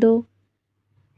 2।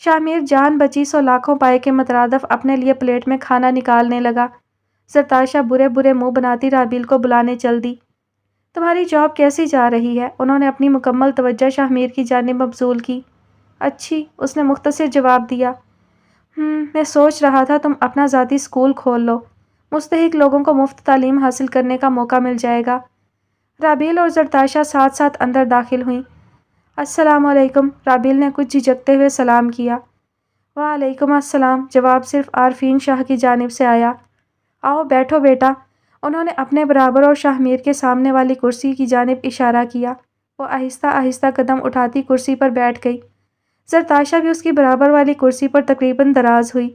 شاہ جان بچی سو لاکھوں پائے کے مترادف اپنے لیے پلیٹ میں کھانا نکالنے لگا۔ زرتاشا برے برے منہ بناتی رابیل کو بلانے چل دی۔ تمہاری جاب کیسی جا رہی ہے؟ انہوں نے اپنی مکمل توجہ شاہ کی جانب مبذول کی۔ اچھی، اس نے مختصر جواب دیا۔ میں سوچ رہا تھا تم اپنا ذاتی اسکول کھول لو، مستحق لوگوں کو مفت تعلیم حاصل کرنے کا موقع مل جائے گا۔ رابیل اور زرتاشا ساتھ ساتھ اندر داخل ہوئیں۔ السلام علیکم، رابیل نے کچھ جھجکتے ہوئے سلام کیا۔ وعلیکم السلام، جواب صرف عارفین شاہ کی جانب سے آیا۔ آؤ بیٹھو بیٹا، انہوں نے اپنے برابر اور شاہ کے سامنے والی کرسی کی جانب اشارہ کیا۔ وہ آہستہ آہستہ قدم اٹھاتی کرسی پر بیٹھ گئی۔ زرتاشا بھی اس کی برابر والی کرسی پر تقریباً دراز ہوئی۔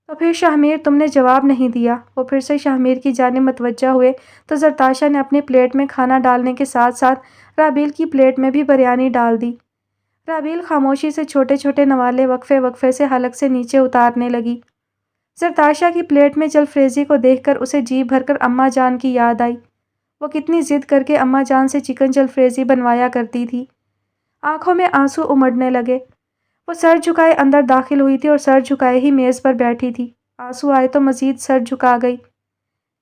تو پھر شاہ تم نے جواب نہیں دیا۔ وہ پھر سے شاہ کی جانب متوجہ ہوئے تو زرتاشا نے اپنی پلیٹ میں کھانا ڈالنے کے ساتھ ساتھ رابیل کی پلیٹ میں بھی بریانی ڈال دی۔ رابیل خاموشی سے چھوٹے چھوٹے نوالے وقفے وقفے سے حلق سے نیچے اتارنے لگی۔ زرتاشا کی پلیٹ میں جلفریزی کو دیکھ کر اسے جی بھر کر اماں جان کی یاد آئی۔ وہ کتنی ضد کر کے اماں جان سے چکن جلفریزی بنوایا کرتی تھی۔ آنکھوں میں آنسو امڑنے لگے۔ وہ سر جھکائے اندر داخل ہوئی تھی اور سر جھکائے ہی میز پر بیٹھی تھی۔ آنسو آئے تو مزید سر جھکا گئی۔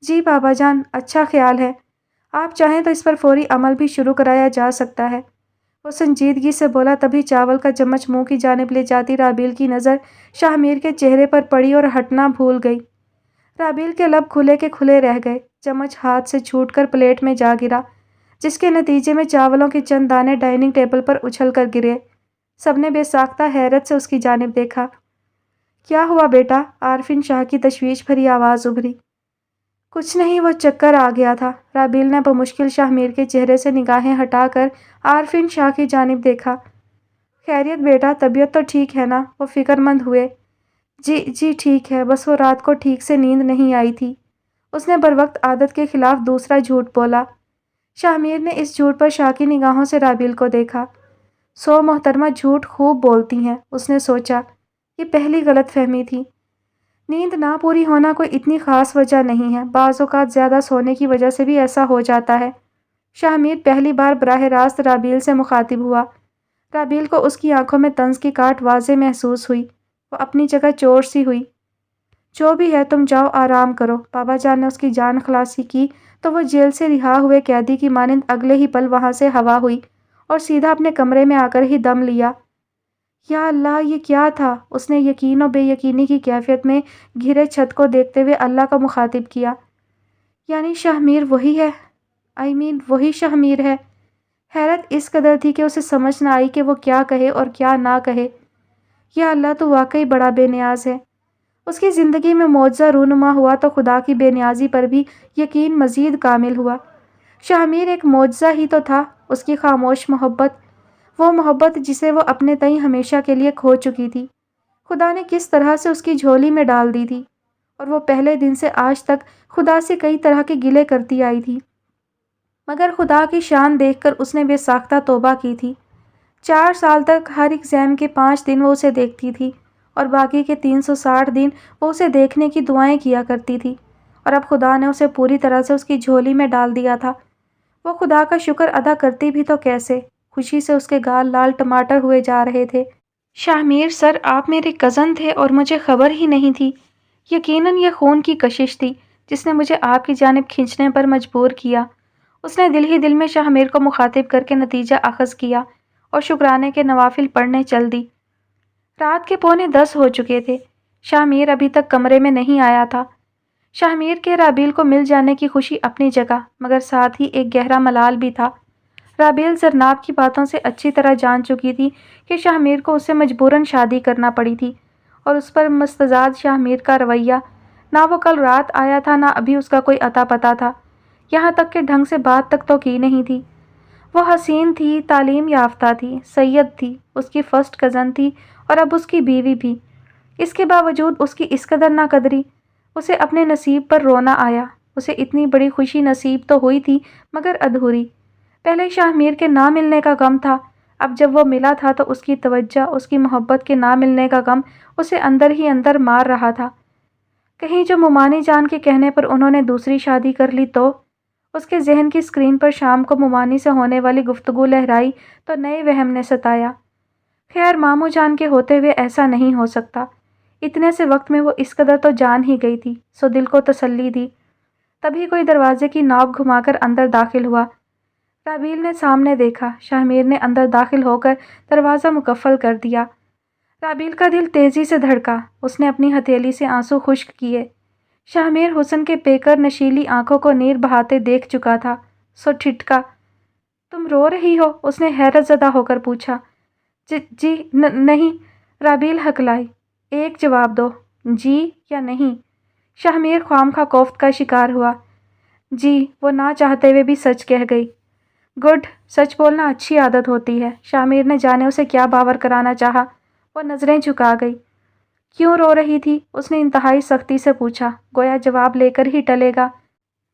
جی بابا جان، اچھا خیال ہے، آپ چاہیں تو اس پر فوری عمل بھی شروع کرایا جا سکتا ہے، وہ سنجیدگی سے بولا۔ تبھی چاول کا چمچ منہ کی جانب لے جاتی رابیل کی نظر شاہ کے چہرے پر پڑی اور ہٹنا بھول گئی۔ رابیل کے لب کھلے کے کھلے رہ گئے۔ چمچ ہاتھ سے چھوٹ کر پلیٹ میں جا گرا، جس کے نتیجے میں چاولوں کے چند دانے ڈائننگ ٹیبل پر اچھل کر گرے۔ سب نے بے ساختہ حیرت سے اس کی جانب دیکھا۔ کیا ہوا بیٹا؟ عارفین شاہ کی تشویش بھری آواز ابھری۔ کچھ نہیں، وہ چکر آ گیا تھا۔ رابیل نے بمشکل شاہ کے چہرے سے نگاہیں ہٹا کر عارفین شاہ کی جانب دیکھا۔ خیریت بیٹا، طبیعت تو ٹھیک ہے نا؟ وہ فکر مند ہوئے۔ جی ٹھیک ہے، بس وہ رات کو ٹھیک سے نیند نہیں آئی تھی۔ اس نے بروقت عادت کے خلاف دوسرا جھوٹ بولا۔ شاہ نے اس جھوٹ پر شاکی نگاہوں سے رابیل کو دیکھا۔ سو محترمہ جھوٹ خوب بولتی ہیں، اس نے سوچا۔ یہ پہلی غلط فہمی تھی۔ نیند نہ پوری ہونا کوئی اتنی خاص وجہ نہیں ہے، بعض اوقات زیادہ سونے کی وجہ سے بھی ایسا ہو جاتا ہے۔ شاہ پہلی بار براہ راست رابیل سے مخاطب ہوا۔ رابیل کو اس کی آنکھوں میں طنز کی کاٹ واضح محسوس ہوئی۔ وہ اپنی جگہ چور سی ہوئی۔ جو بھی ہے تم جاؤ آرام کرو۔ بابا جان نے اس کی جان خلاصی کی تو وہ جیل سے رہا ہوئے قیدی کی مانند اگلے ہی پل وہاں سے ہوا ہوئی اور سیدھا اپنے کمرے میں آ کر ہی دم لیا۔ یا اللہ، یہ کیا تھا؟ اس نے یقین و بے یقینی کی کیفیت میں گھرے چھت کو دیکھتے ہوئے اللہ کو مخاطب کیا۔ یعنی شاہ وہی ہے؟ وہی شاہ ہے؟ حیرت اس قدر تھی کہ اسے سمجھ نہ آئی کہ وہ کیا کہے اور کیا نہ کہے۔ یا اللہ، تو واقعی بڑا بے نیاز ہے۔ اس کی زندگی میں معجزہ رونما ہوا تو خدا کی بے نیازی پر بھی یقین مزید کامل ہوا۔ شاہ ایک معجزہ ہی تو تھا، اس کی خاموش محبت، وہ محبت جسے وہ اپنے تئیں ہمیشہ کے لیے کھو چکی تھی، خدا نے کس طرح سے اس کی جھولی میں ڈال دی تھی، اور وہ پہلے دن سے آج تک خدا سے کئی طرح کے گلے کرتی آئی تھی، مگر خدا کی شان دیکھ کر اس نے بے ساختہ توبہ کی تھی۔ 4 سال تک ہر ایگزام کے 5 دن وہ اسے دیکھتی تھی اور باقی کے 360 دن وہ اسے دیکھنے کی دعائیں کیا کرتی تھی، اور اب خدا نے اسے پوری طرح سے اس کی جھولی میں ڈال دیا تھا۔ وہ خدا کا شکر ادا کرتی بھی تو کیسے؟ خوشی سے اس کے گال لال ٹماٹر ہوئے جا رہے تھے۔ شاہ سر، آپ میرے کزن تھے اور مجھے خبر ہی نہیں تھی۔ یقیناً یہ خون کی کشش تھی جس نے مجھے آپ کی جانب کھینچنے پر مجبور کیا۔ اس نے دل ہی دل میں شاہ کو مخاطب کر کے نتیجہ اخذ کیا اور شکرانے کے نوافل پڑھنے چل دی۔ رات کے 9:45 ہو چکے تھے۔ شاہ ابھی تک کمرے میں نہیں آیا تھا۔ شاہ کے رابیل کو مل جانے کی خوشی اپنی جگہ، مگر ساتھ ہی ایک گہرا ملال بھی تھا۔ رابیل زرناب کی باتوں سے اچھی طرح جان چکی تھی کہ شاہ کو اس سے مجبوراً شادی کرنا پڑی تھی، اور اس پر مستزاد شاہ کا رویہ، نہ وہ کل رات آیا تھا نہ ابھی اس کا کوئی اتا پتا تھا، یہاں تک کہ ڈھنگ سے بات تک تو کی نہیں تھی۔ وہ حسین تھی، تعلیم یافتہ تھی، سید تھی، اس کی فرسٹ کزن تھی اور اب اس کی بیوی بھی۔ اس کے باوجود اس کی اس قدر نہ قدری، اسے اپنے نصیب پر رونا آیا۔ اسے اتنی بڑی خوشی نصیب تو ہوئی تھی مگر ادھوری۔ پہلے شاہ کے نہ ملنے کا غم تھا، اب جب وہ ملا تھا تو اس کی توجہ، اس کی محبت کے نہ ملنے کا غم اسے اندر ہی اندر مار رہا تھا۔ کہیں جو ممانی جان کے کہنے پر انہوں نے دوسری شادی کر لی تو؟ اس کے ذہن کی اسکرین پر شام کو ممانی سے ہونے والی گفتگو لہرائی تو نئے وہم نے ستایا۔ خیر ماموں جان کے ہوتے ہوئے ایسا نہیں ہو سکتا۔ اتنے سے وقت میں وہ اس قدر تو جان ہی گئی تھی، سو دل کو تسلی دی۔ تبھی کوئی دروازے کی نوب گھما کر اندر داخل ہوا۔ رابیل نے سامنے دیکھا، شاہ میر نے اندر داخل ہو کر دروازہ مقفل کر دیا۔ رابیل کا دل تیزی سے دھڑکا، اس نے اپنی ہتھیلی سے آنسو خشک کیے۔ شاہ میر حسن کے پیکر نشیلی آنکھوں کو نیر بہاتے دیکھ چکا تھا، سو ٹھٹکا۔ تم رو رہی ہو؟ اس نے حیرت زدہ ہو کر پوچھا۔ جی نہیں، رابیل ہکلائی۔ ایک جواب دو، جی یا نہیں۔ شاہ میر خواہ کوفت کا شکار ہوا۔ جی، وہ نہ چاہتے ہوئے بھی سچ کہہ گئی۔ گڈ، سچ بولنا اچھی عادت ہوتی ہے۔ شاہ میر نے جانے اسے کیا باور کرانا چاہا، وہ نظریں جھکا گئی۔ کیوں رو رہی تھی؟ اس نے انتہائی سختی سے پوچھا، گویا جواب لے کر ہی ٹلے گا۔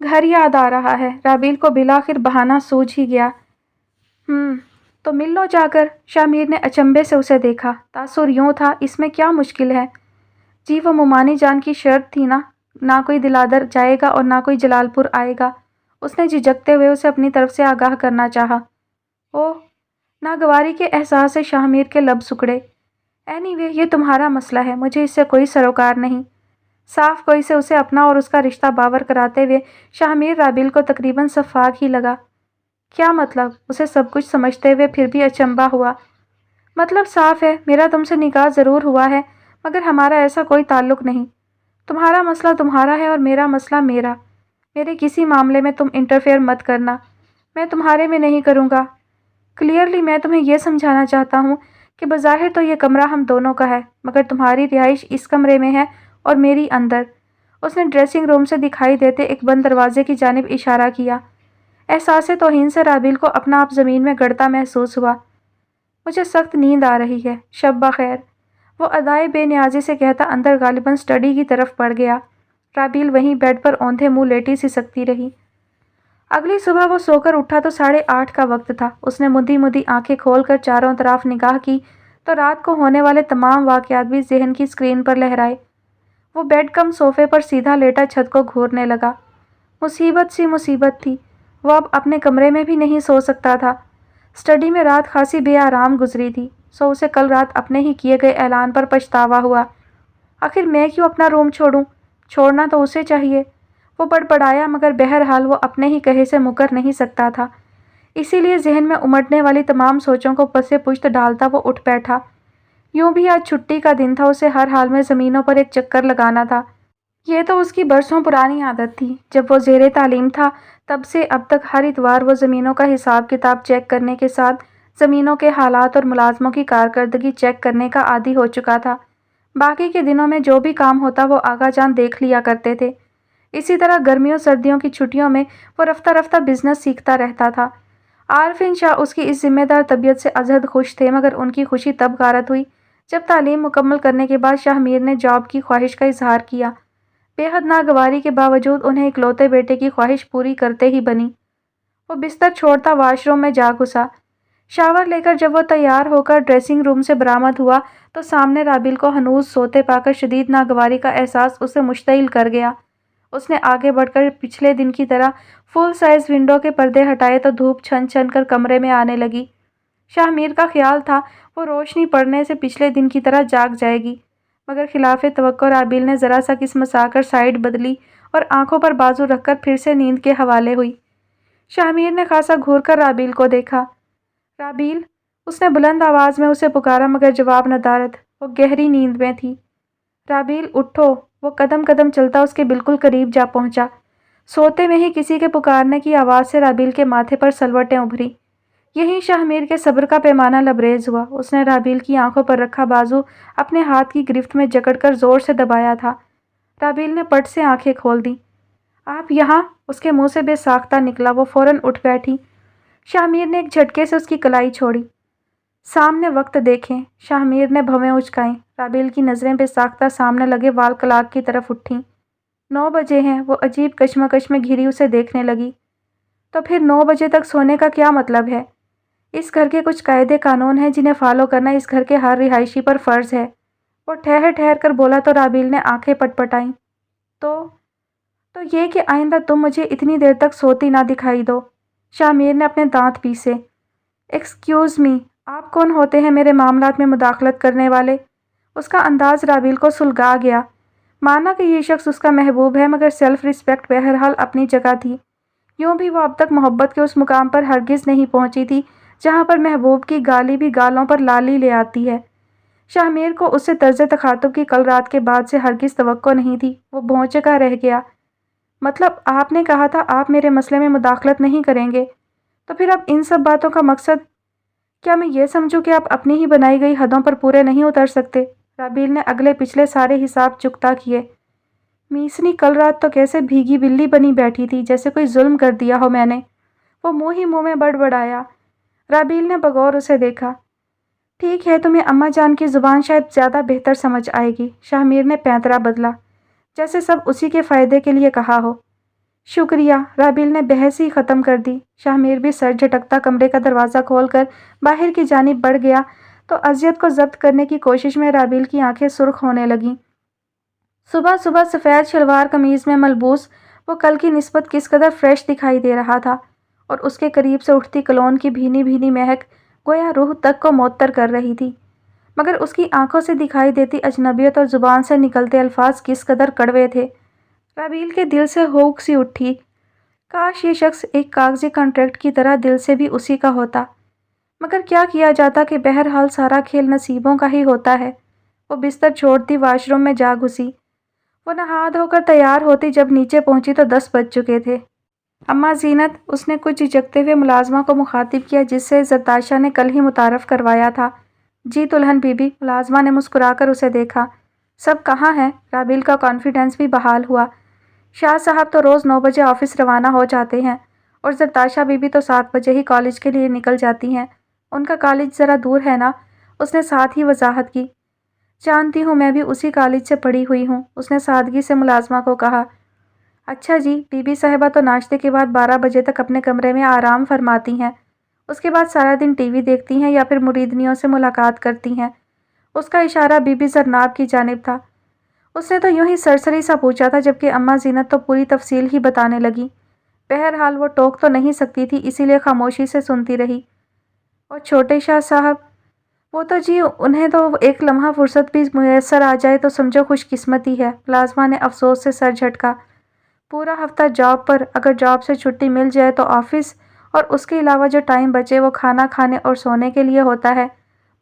گھر یاد آ رہا ہے۔ رابیل کو بالآخر بہانہ سوجھ ہی گیا۔ تو مل لو جا کر۔ شاہ میر نے اچنبھے سے اسے دیکھا۔ تاثر یوں تھا، اس میں کیا مشکل ہے؟ جی وہ ممانی جان کی شرط تھی نا، نہ کوئی دلادر جائے گا اور نہ کوئی جلال پور آئے گا۔ اس نے جھجکتے ہوئے اسے اپنی طرف سے آگاہ کرنا چاہا۔ اوہ، ناگواری کے احساس سے شاہ میر کے لب سکڑے۔ اینی وے، یہ تمہارا مسئلہ ہے، مجھے اس سے کوئی سروکار نہیں۔ صاف کوئی سے اسے اپنا اور اس کا رشتہ باور کراتے ہوئے شاہ میر رابیل کو تقریباً سفاک ہی لگا۔ کیا مطلب؟ اسے سب کچھ سمجھتے ہوئے پھر بھی اچنبھا ہوا۔ مطلب صاف ہے، میرا تم سے نکاح ضرور ہوا ہے، مگر ہمارا ایسا کوئی تعلق نہیں۔ تمہارا مسئلہ تمہارا ہے اور میرا مسئلہ میرا۔ میرے کسی معاملے میں تم انٹرفیئر مت کرنا، میں تمہارے میں نہیں کروں گا۔ کلیئرلی میں تمہیں یہ سمجھانا چاہتا ہوں کہ بظاہر تو یہ کمرہ ہم دونوں کا ہے، مگر تمہاری رہائش اس کمرے میں ہے اور میری اندر۔ اس نے ڈریسنگ روم سے دکھائی دیتے ایک بند دروازے کی جانب اشارہ کیا۔ احساس توہین سے رابیل کو اپنا آپ زمین میں گڑتا محسوس ہوا۔ مجھے سخت نیند آ رہی ہے، شب بخیر، وہ ادائے بے نیازی سے کہتا اندر غالباً اسٹڈی کی طرف بڑھ گیا۔ رابیل وہیں بیڈ پر اوندھے منہ لیٹی سی سکتی رہی۔ اگلی صبح وہ سو کر اٹھا تو 8:30 کا وقت تھا۔ اس نے مدی مدی آنکھیں کھول کر چاروں طرف نگاہ کی تو رات کو ہونے والے تمام واقعات بھی ذہن کی اسکرین پر لہرائے۔ وہ بیڈ کم صوفے پر سیدھا لیٹا چھت کو گھورنے لگا۔ مصیبت سی مصیبت تھی، وہ اب اپنے کمرے میں بھی نہیں سو سکتا تھا۔ اسٹڈی میں رات خاصی بے آرام گزری تھی، سو اسے کل رات اپنے ہی کیے گئے اعلان پر پچھتاوا ہوا۔ آخر میں کیوں اپنا روم چھوڑوں؟ چھوڑنا تو اسے چاہیے۔ وہ بڑبڑایا، مگر بہرحال وہ اپنے ہی کہے سے مکر نہیں سکتا تھا۔ اسی لیے ذہن میں امٹنے والی تمام سوچوں کو پس پشت ڈالتا وہ اٹھ بیٹھا۔ یوں بھی آج چھٹی کا دن تھا، اسے ہر حال میں زمینوں پر ایک چکر لگانا تھا۔ یہ تو اس کی برسوں پرانی عادت تھی۔ جب وہ زیر تعلیم تھا تب سے اب تک ہر اتوار وہ زمینوں کا حساب کتاب چیک کرنے کے ساتھ زمینوں کے حالات اور ملازموں کی کارکردگی چیک کرنے کا عادی ہو چکا تھا۔ باقی کے دنوں میں جو بھی کام ہوتا وہ آغا جان دیکھ لیا کرتے تھے۔ اسی طرح گرمیوں سردیوں کی چھٹیوں میں وہ رفتہ رفتہ بزنس سیکھتا رہتا تھا۔ عارفین شاہ اس کی اس ذمہ دار طبیعت سے ازحد خوش تھے، مگر ان کی خوشی تب غارت ہوئی جب تعلیم مکمل کرنے کے بعد شاہ میر نے جاب کی خواہش کا اظہار کیا۔ بے حد ناگواری کے باوجود انہیں اکلوتے بیٹے کی خواہش پوری کرتے ہی بنی۔ وہ بستر چھوڑتا واش روم میں جا گھسا۔ شاور لے کر جب وہ تیار ہو کر ڈریسنگ روم سے برآمد ہوا تو سامنے رابیل کو ہنوز سوتے پا کر شدید ناگواری کا احساس اسے مشتعل کر گیا۔ اس نے آگے بڑھ کر پچھلے دن کی طرح فل سائز ونڈو کے پردے ہٹائے تو دھوپ چھن چھن کر کمرے میں آنے لگی۔ شاہ میر کا خیال تھا وہ روشنی پڑنے سے پچھلے دن کی طرح جاگ جائے گی، مگر خلاف توقع رابیل نے ذرا سا قسمت آ کر سائیڈ بدلی اور آنکھوں پر بازو رکھ کر پھر سے نیند کے حوالے ہوئی۔ شاہ میر نے خاصا گھور کر رابیل کو دیکھا۔ رابیل، اس نے بلند آواز میں اسے پکارا، مگر جواب ندارد، وہ گہری نیند میں تھی۔ رابیل اٹھو، وہ قدم قدم چلتا اس کے بالکل قریب جا پہنچا۔ سوتے میں ہی کسی کے پکارنے کی آواز سے رابیل کے ماتھے پر سلوٹیں ابھری۔ یہیں شاہ میر کے صبر کا پیمانہ لبریز ہوا۔ اس نے رابیل کی آنکھوں پر رکھا بازو اپنے ہاتھ کی گرفت میں جکڑ کر زور سے دبایا تھا۔ رابیل نے پٹ سے آنکھیں کھول دیں۔ آپ یہاں؟ اس کے منہ سے بے ساختہ نکلا۔ وہ فوراً اٹھ بیٹھی۔ شاہ میر نے ایک جھٹکے سے اس کی کلائی چھوڑی۔ سامنے وقت دیکھیں۔ شاہ میر نے بھویں اچکائیں۔ رابیل کی نظریں بے ساختہ سامنے لگے وال کلاک کی طرف اٹھیں۔ 9 بجے ہیں۔ وہ عجیب کشمکش میں گھری اسے دیکھنے لگی۔ تو پھر 9 بجے تک سونے کا کیا مطلب ہے؟ اس گھر کے کچھ قاعدے قانون ہیں جنہیں فالو کرنا اس گھر کے ہر رہائشی پر فرض ہے۔ وہ ٹھہر ٹھہر کر بولا تو رابیل نے آنکھیں پٹ پٹائیں۔ تو یہ کہ آئندہ تم مجھے اتنی دیر تک سوتی نہ دکھائی دو۔ شاہ میر نے اپنے دانت پیسے۔ ایکسکیوز می، آپ کون ہوتے ہیں میرے معاملات میں مداخلت کرنے والے؟ اس کا انداز رابیل کو سلگا گیا۔ مانا کہ یہ شخص اس کا محبوب ہے، مگر سیلف ریسپیکٹ بہرحال اپنی جگہ تھی۔ یوں بھی وہ اب تک محبت کے اس مقام پر ہرگز نہیں پہنچی تھی جہاں پر محبوب کی گالی بھی گالوں پر لالی لے آتی ہے۔ شاہ میر کو اس سے طرز تخاطب کی کل رات کے بعد سے ہرگز توقع نہیں تھی۔ وہ بھونچکا رہ گیا۔ مطلب آپ نے کہا تھا آپ میرے مسئلے میں مداخلت نہیں کریں گے، تو پھر اب ان سب باتوں کا مقصد؟ کیا میں یہ سمجھوں کہ آپ اپنی ہی بنائی گئی حدوں پر پورے نہیں اتر سکتے؟ رابیل نے اگلے پچھلے سارے حساب چکتا کیے۔ میسنی کل رات تو کیسے بھیگی بلی بنی بیٹھی تھی، جیسے کوئی ظلم کر دیا ہو میں نے۔ وہ منہ ہی منہ میں بڑبڑایا۔ رابیل نے بغور اسے دیکھا۔ ٹھیک ہے، تمہیں اماں جان کی زبان شاید زیادہ بہتر سمجھ آئے گی۔ شاہ میر نے پینترا بدلا، جیسے سب اسی کے فائدے کے لیے کہا ہو۔ شکریہ، رابیل نے بحث ہی ختم کر دی۔ شاہ میر بھی سر جھٹکتا کمرے کا دروازہ کھول کر باہر کی جانب بڑھ گیا تو اذیت کو ضبط کرنے کی کوشش میں رابیل کی آنکھیں سرخ ہونے لگیں۔ صبح صبح سفید شلوار قمیض میں ملبوس وہ کل کی نسبت کس قدر فریش دکھائی دے رہا تھا، اور اس کے قریب سے اٹھتی کلون کی بھینی بھینی مہک گویا روح تک کو معطر کر رہی تھی، مگر اس کی آنکھوں سے دکھائی دیتی اجنبیت اور زبان سے نکلتے الفاظ کس قدر کڑوے تھے۔ رابیل کے دل سے ہوک سی اٹھی۔ کاش یہ شخص ایک کاغذی کانٹریکٹ کی طرح دل سے بھی اسی کا ہوتا، مگر کیا کیا جاتا کہ بہرحال سارا کھیل نصیبوں کا ہی ہوتا ہے۔ وہ بستر چھوڑتی واش روم میں جا گھسی۔ وہ نہا دھو کر تیار ہوتی جب نیچے پہنچی تو 10 بج چکے تھے۔ اماں زینت، اس نے کچھ جھجکتے ہوئے ملازمہ کو مخاطب کیا جس سے زرتاشا نے کل ہی متعارف کروایا تھا۔ جی دلہن بی بی، ملازمہ نے مسکرا کر اسے دیکھا۔ سب کہاں ہیں؟ رابیل کا کانفیڈنس بھی بحال ہوا۔ شاہ صاحب تو روز 9 بجے آفس روانہ ہو جاتے ہیں، اور زرتاشا بی بی تو 7 بجے ہی کالج کے لیے نکل جاتی ہیں۔ ان کا کالج ذرا دور ہے نا، اس نے ساتھ ہی وضاحت کی۔ جانتی ہوں، میں بھی اسی کالج سے پڑھی ہوئی ہوں، اس نے سادگی سے ملازمہ کو کہا۔ اچھا جی، بی بی صاحبہ تو ناشتے کے بعد 12 بجے تک اپنے کمرے میں آرام فرماتی ہیں، اس کے بعد سارا دن ٹی وی دیکھتی ہیں یا پھر مریدنیوں سے ملاقات کرتی ہیں۔ اس کا اشارہ بی بی زرناب کی جانب تھا۔ اس نے تو یوں ہی سرسری سا پوچھا تھا، جبکہ اماں زینت تو پوری تفصیل ہی بتانے لگی۔ بہرحال وہ ٹوک تو نہیں سکتی تھی، اسی لیے خاموشی سے سنتی رہی۔ اور چھوٹے شاہ صاحب؟ وہ تو جی، انہیں تو ایک لمحہ فرصت بھی میسر آ جائے تو سمجھو خوش قسمتی ہے۔ ملازمہ نے افسوس سے سر جھٹکا۔ پورا ہفتہ جاب پر، اگر جاب سے چھٹی مل جائے تو آفس، اور اس کے علاوہ جو ٹائم بچے وہ کھانا کھانے اور سونے کے لیے ہوتا ہے۔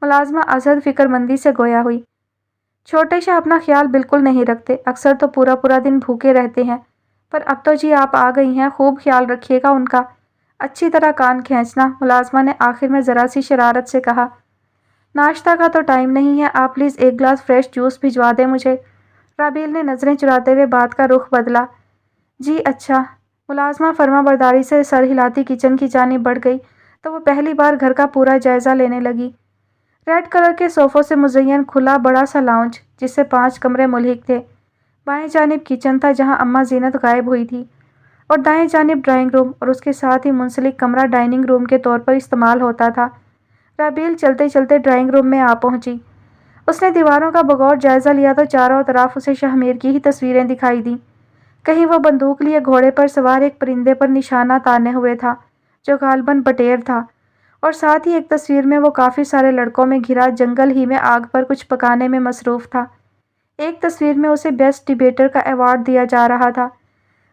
ملازمہ ازحد فکر مندی سے گویا ہوئی۔ چھوٹے شاہ اپنا خیال بالکل نہیں رکھتے، اکثر تو پورا پورا دن بھوکے رہتے ہیں، پر اب تو جی آپ آ گئی ہیں، خوب خیال رکھیے گا ان کا۔ اچھی طرح کان کھینچنا، ملازمہ نے آخر میں ذرا سی شرارت سے کہا۔ ناشتہ کا تو ٹائم نہیں ہے، آپ پلیز ایک گلاس فریش جوس بھجوا دیں مجھے۔ رابیل نے نظریں چراتے ہوئے بات کا رخ بدلا۔ جی اچھا۔ ملازمہ فرما برداری سے سر ہلاتی کچن کی جانب بڑھ گئی تو وہ پہلی بار گھر کا پورا جائزہ لینے لگی۔ ریڈ کلر کے صوفوں سے مزین کھلا بڑا سا لاؤنج، جس سے 5 کمرے ملحق تھے۔ بائیں جانب کچن تھا جہاں اماں زینت غائب ہوئی تھی، اور دائیں جانب ڈرائنگ روم اور اس کے ساتھ ہی منسلک کمرہ ڈائننگ روم کے طور پر استعمال ہوتا تھا۔ رابیل چلتے چلتے ڈرائنگ روم میں آ پہنچی۔ اس نے دیواروں کا بغور جائزہ لیا تو چاروں طرف اسے شاہ میر کی ہی تصویریں دکھائی دیں۔ کہیں وہ بندوق لیے گھوڑے پر سوار ایک پرندے پر نشانہ تانے ہوئے تھا جو غالباً بٹیر تھا، اور ساتھ ہی ایک تصویر میں وہ کافی سارے لڑکوں میں گھرا جنگل ہی میں آگ پر کچھ پکانے میں مصروف تھا۔ ایک تصویر میں اسے بیسٹ ڈیبیٹر کا ایوارڈ دیا جا رہا تھا۔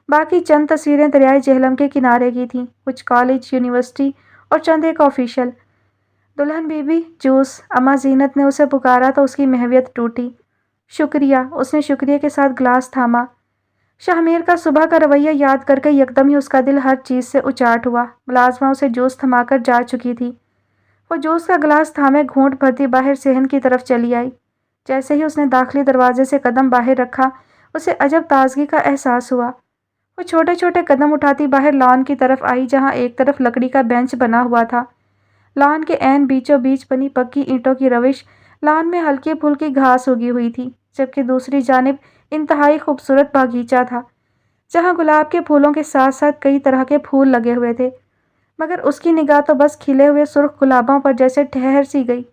باقی چند تصویریں دریائے جہلم کے کنارے کی تھیں، کچھ کالج، یونیورسٹی اور چند ایک آفیشل۔ دلہن بی بی، جوس، اماں زینت نے اسے پکارا تو اس کی محویت ٹوٹی۔ شکریہ، اس نے شکریہ کے ساتھ گلاس تھاما۔ شاہ میر کا صبح کا رویہ یاد کر کے یکدم ہی اس کا دل ہر چیز سے اچاٹ ہوا۔ ملازمہ اسے جوس تھما کر جا چکی تھی۔ وہ جوس کا گلاس تھامے گھونٹ بھرتی باہر صحن کی طرف چلی آئی۔ جیسے ہی اس نے داخلی دروازے سے قدم باہر رکھا، اسے عجب تازگی کا احساس ہوا۔ وہ چھوٹے چھوٹے قدم اٹھاتی باہر لان کی طرف آئی جہاں ایک طرف لکڑی کا بینچ بنا ہوا تھا۔ لان کے عین بیچوں بیچ بنی پکی اینٹوں کی روش لان میں ہلکی پھلکی گھاس اگی ہوئی تھی، جبکہ دوسری جانب انتہائی خوبصورت باغیچہ تھا جہاں گلاب کے پھولوں کے ساتھ ساتھ کئی طرح کے پھول لگے ہوئے تھے، مگر اس کی نگاہ تو بس کھلے ہوئے سرخ گلابوں پر جیسے ٹھہر سی گئی۔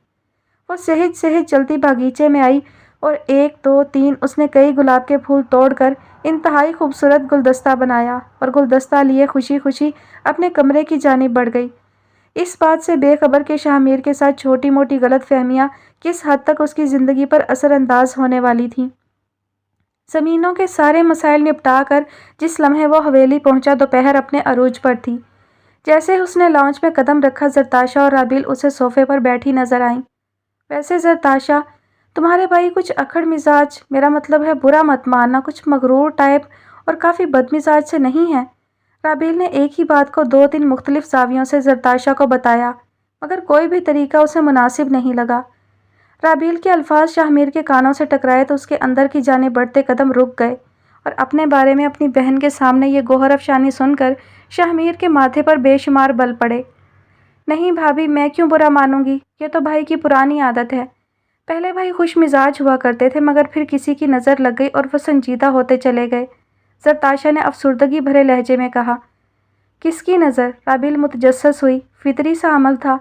وہ سہج سہج چلتی باغیچے میں آئی اور 1 2 3 اس نے کئی گلاب کے پھول توڑ کر انتہائی خوبصورت گلدستہ بنایا اور گلدستہ لیے خوشی خوشی اپنے کمرے کی جانب بڑھ گئی۔ اس بات سے بے خبر کہ شاہ میر کے ساتھ چھوٹی موٹی غلط فہمیاں کس حد تک اس کی زندگی پر اثر انداز ہونے والی تھیں۔ زمینوں کے سارے مسائل نپٹا کر جس لمحے وہ حویلی پہنچا دوپہر اپنے عروج پر تھی۔ جیسے اس نے لاؤنج میں قدم رکھا زرتاشا اور رابیل اسے صوفے پر بیٹھی نظر آئیں۔ ویسے زرتاشا، تمہارے بھائی کچھ اکڑ مزاج، میرا مطلب ہے برا مت ماننا، کچھ مغرور ٹائپ اور کافی بد مزاج سے نہیں ہے؟ رابیل نے ایک ہی بات کو 2-3 مختلف زاویوں سے زرتاشا کو بتایا، مگر کوئی بھی طریقہ اسے مناسب نہیں لگا۔ رابیل کے الفاظ شاہ میر کے کانوں سے ٹکرائے تو اس کے اندر کی جانب بڑھتے قدم رک گئے اور اپنے بارے میں اپنی بہن کے سامنے یہ گوہر افشانی سن کر شاہ میر کے ماتھے پر بے شمار بل پڑے۔ نہیں بھابھی، میں کیوں برا مانوں گی؟ یہ تو بھائی کی پرانی عادت ہے۔ پہلے بھائی خوش مزاج ہوا کرتے تھے، مگر پھر کسی کی نظر لگ گئی اور وہ سنجیدہ ہوتے چلے گئے۔ زرتاشا نے افسردگی بھرے لہجے میں کہا۔ کس کی نظر؟ رابیل متجسس ہوئی۔ فطری سا عمل تھا۔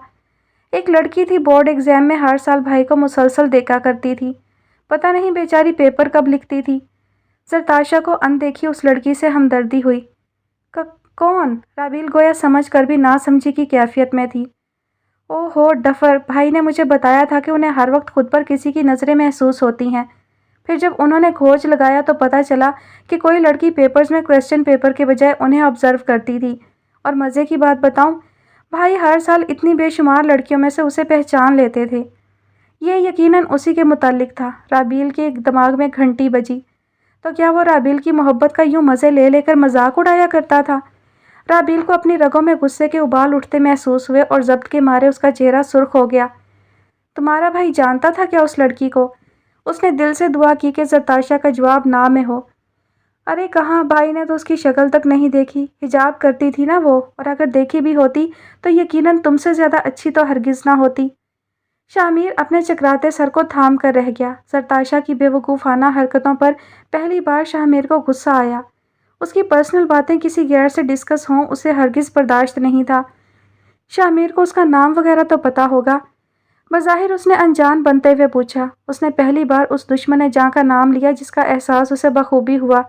ایک لڑکی تھی، بورڈ ایگزام میں ہر سال بھائی کو مسلسل دیکھا کرتی تھی۔ پتہ نہیں بیچاری پیپر کب لکھتی تھی۔ زرتاشا کو اندیکھی اس لڑکی سے ہمدردی ہوئی۔ کون؟ رابیل گویا سمجھ کر بھی نہ سمجھی کی کیفیت میں تھی۔ او ہو ڈفر، بھائی نے مجھے بتایا تھا کہ انہیں ہر وقت خود پر کسی کی نظریں محسوس ہوتی ہیں۔ پھر جب انہوں نے کھوج لگایا تو پتہ چلا کہ کوئی لڑکی پیپرز میں کوسچن پیپر کے بجائے انہیں آبزرو کرتی تھی۔ اور مزے کی بات بتاؤں، بھائی ہر سال اتنی بے شمار لڑکیوں میں سے اسے پہچان لیتے تھے۔ یہ یقیناً اسی کے متعلق تھا۔ رابیل کے دماغ میں گھنٹی بجی۔ تو کیا وہ رابیل کی محبت کا یوں مزے لے لے کر مذاق اڑایا کرتا تھا؟ رابیل کو اپنی رگوں میں غصے کے ابال اٹھتے محسوس ہوئے اور ضبط کے مارے اس کا چہرہ سرخ ہو گیا۔ تمہارا بھائی جانتا تھا کیا اس لڑکی کو؟ اس نے دل سے دعا کی کہ زرتاشا کا جواب نہ میں ہو۔ ارے کہاں، بھائی نے تو اس کی شکل تک نہیں دیکھی۔ حجاب کرتی تھی نا وہ، اور اگر دیکھی بھی ہوتی تو یقیناً تم سے زیادہ اچھی تو ہرگز نہ ہوتی۔ شاہ میر اپنے چکراتے سر کو تھام کر رہ گیا۔ زرتاشا کی بے وقوفانہ حرکتوں پر پہلی بار شاہ میر کو غصہ آیا۔ اس کی پرسنل باتیں کسی غیر سے ڈسکس ہوں اسے ہرگز برداشت نہیں تھا۔ شاہ میر کو اس کا نام وغیرہ تو پتہ ہوگا؟ بظاہر اس نے انجان بنتے ہوئے پوچھا۔ اس نے پہلی بار اس دشمن جاں کا نام لیا جس کا احساس اسے بخوبی ہوا۔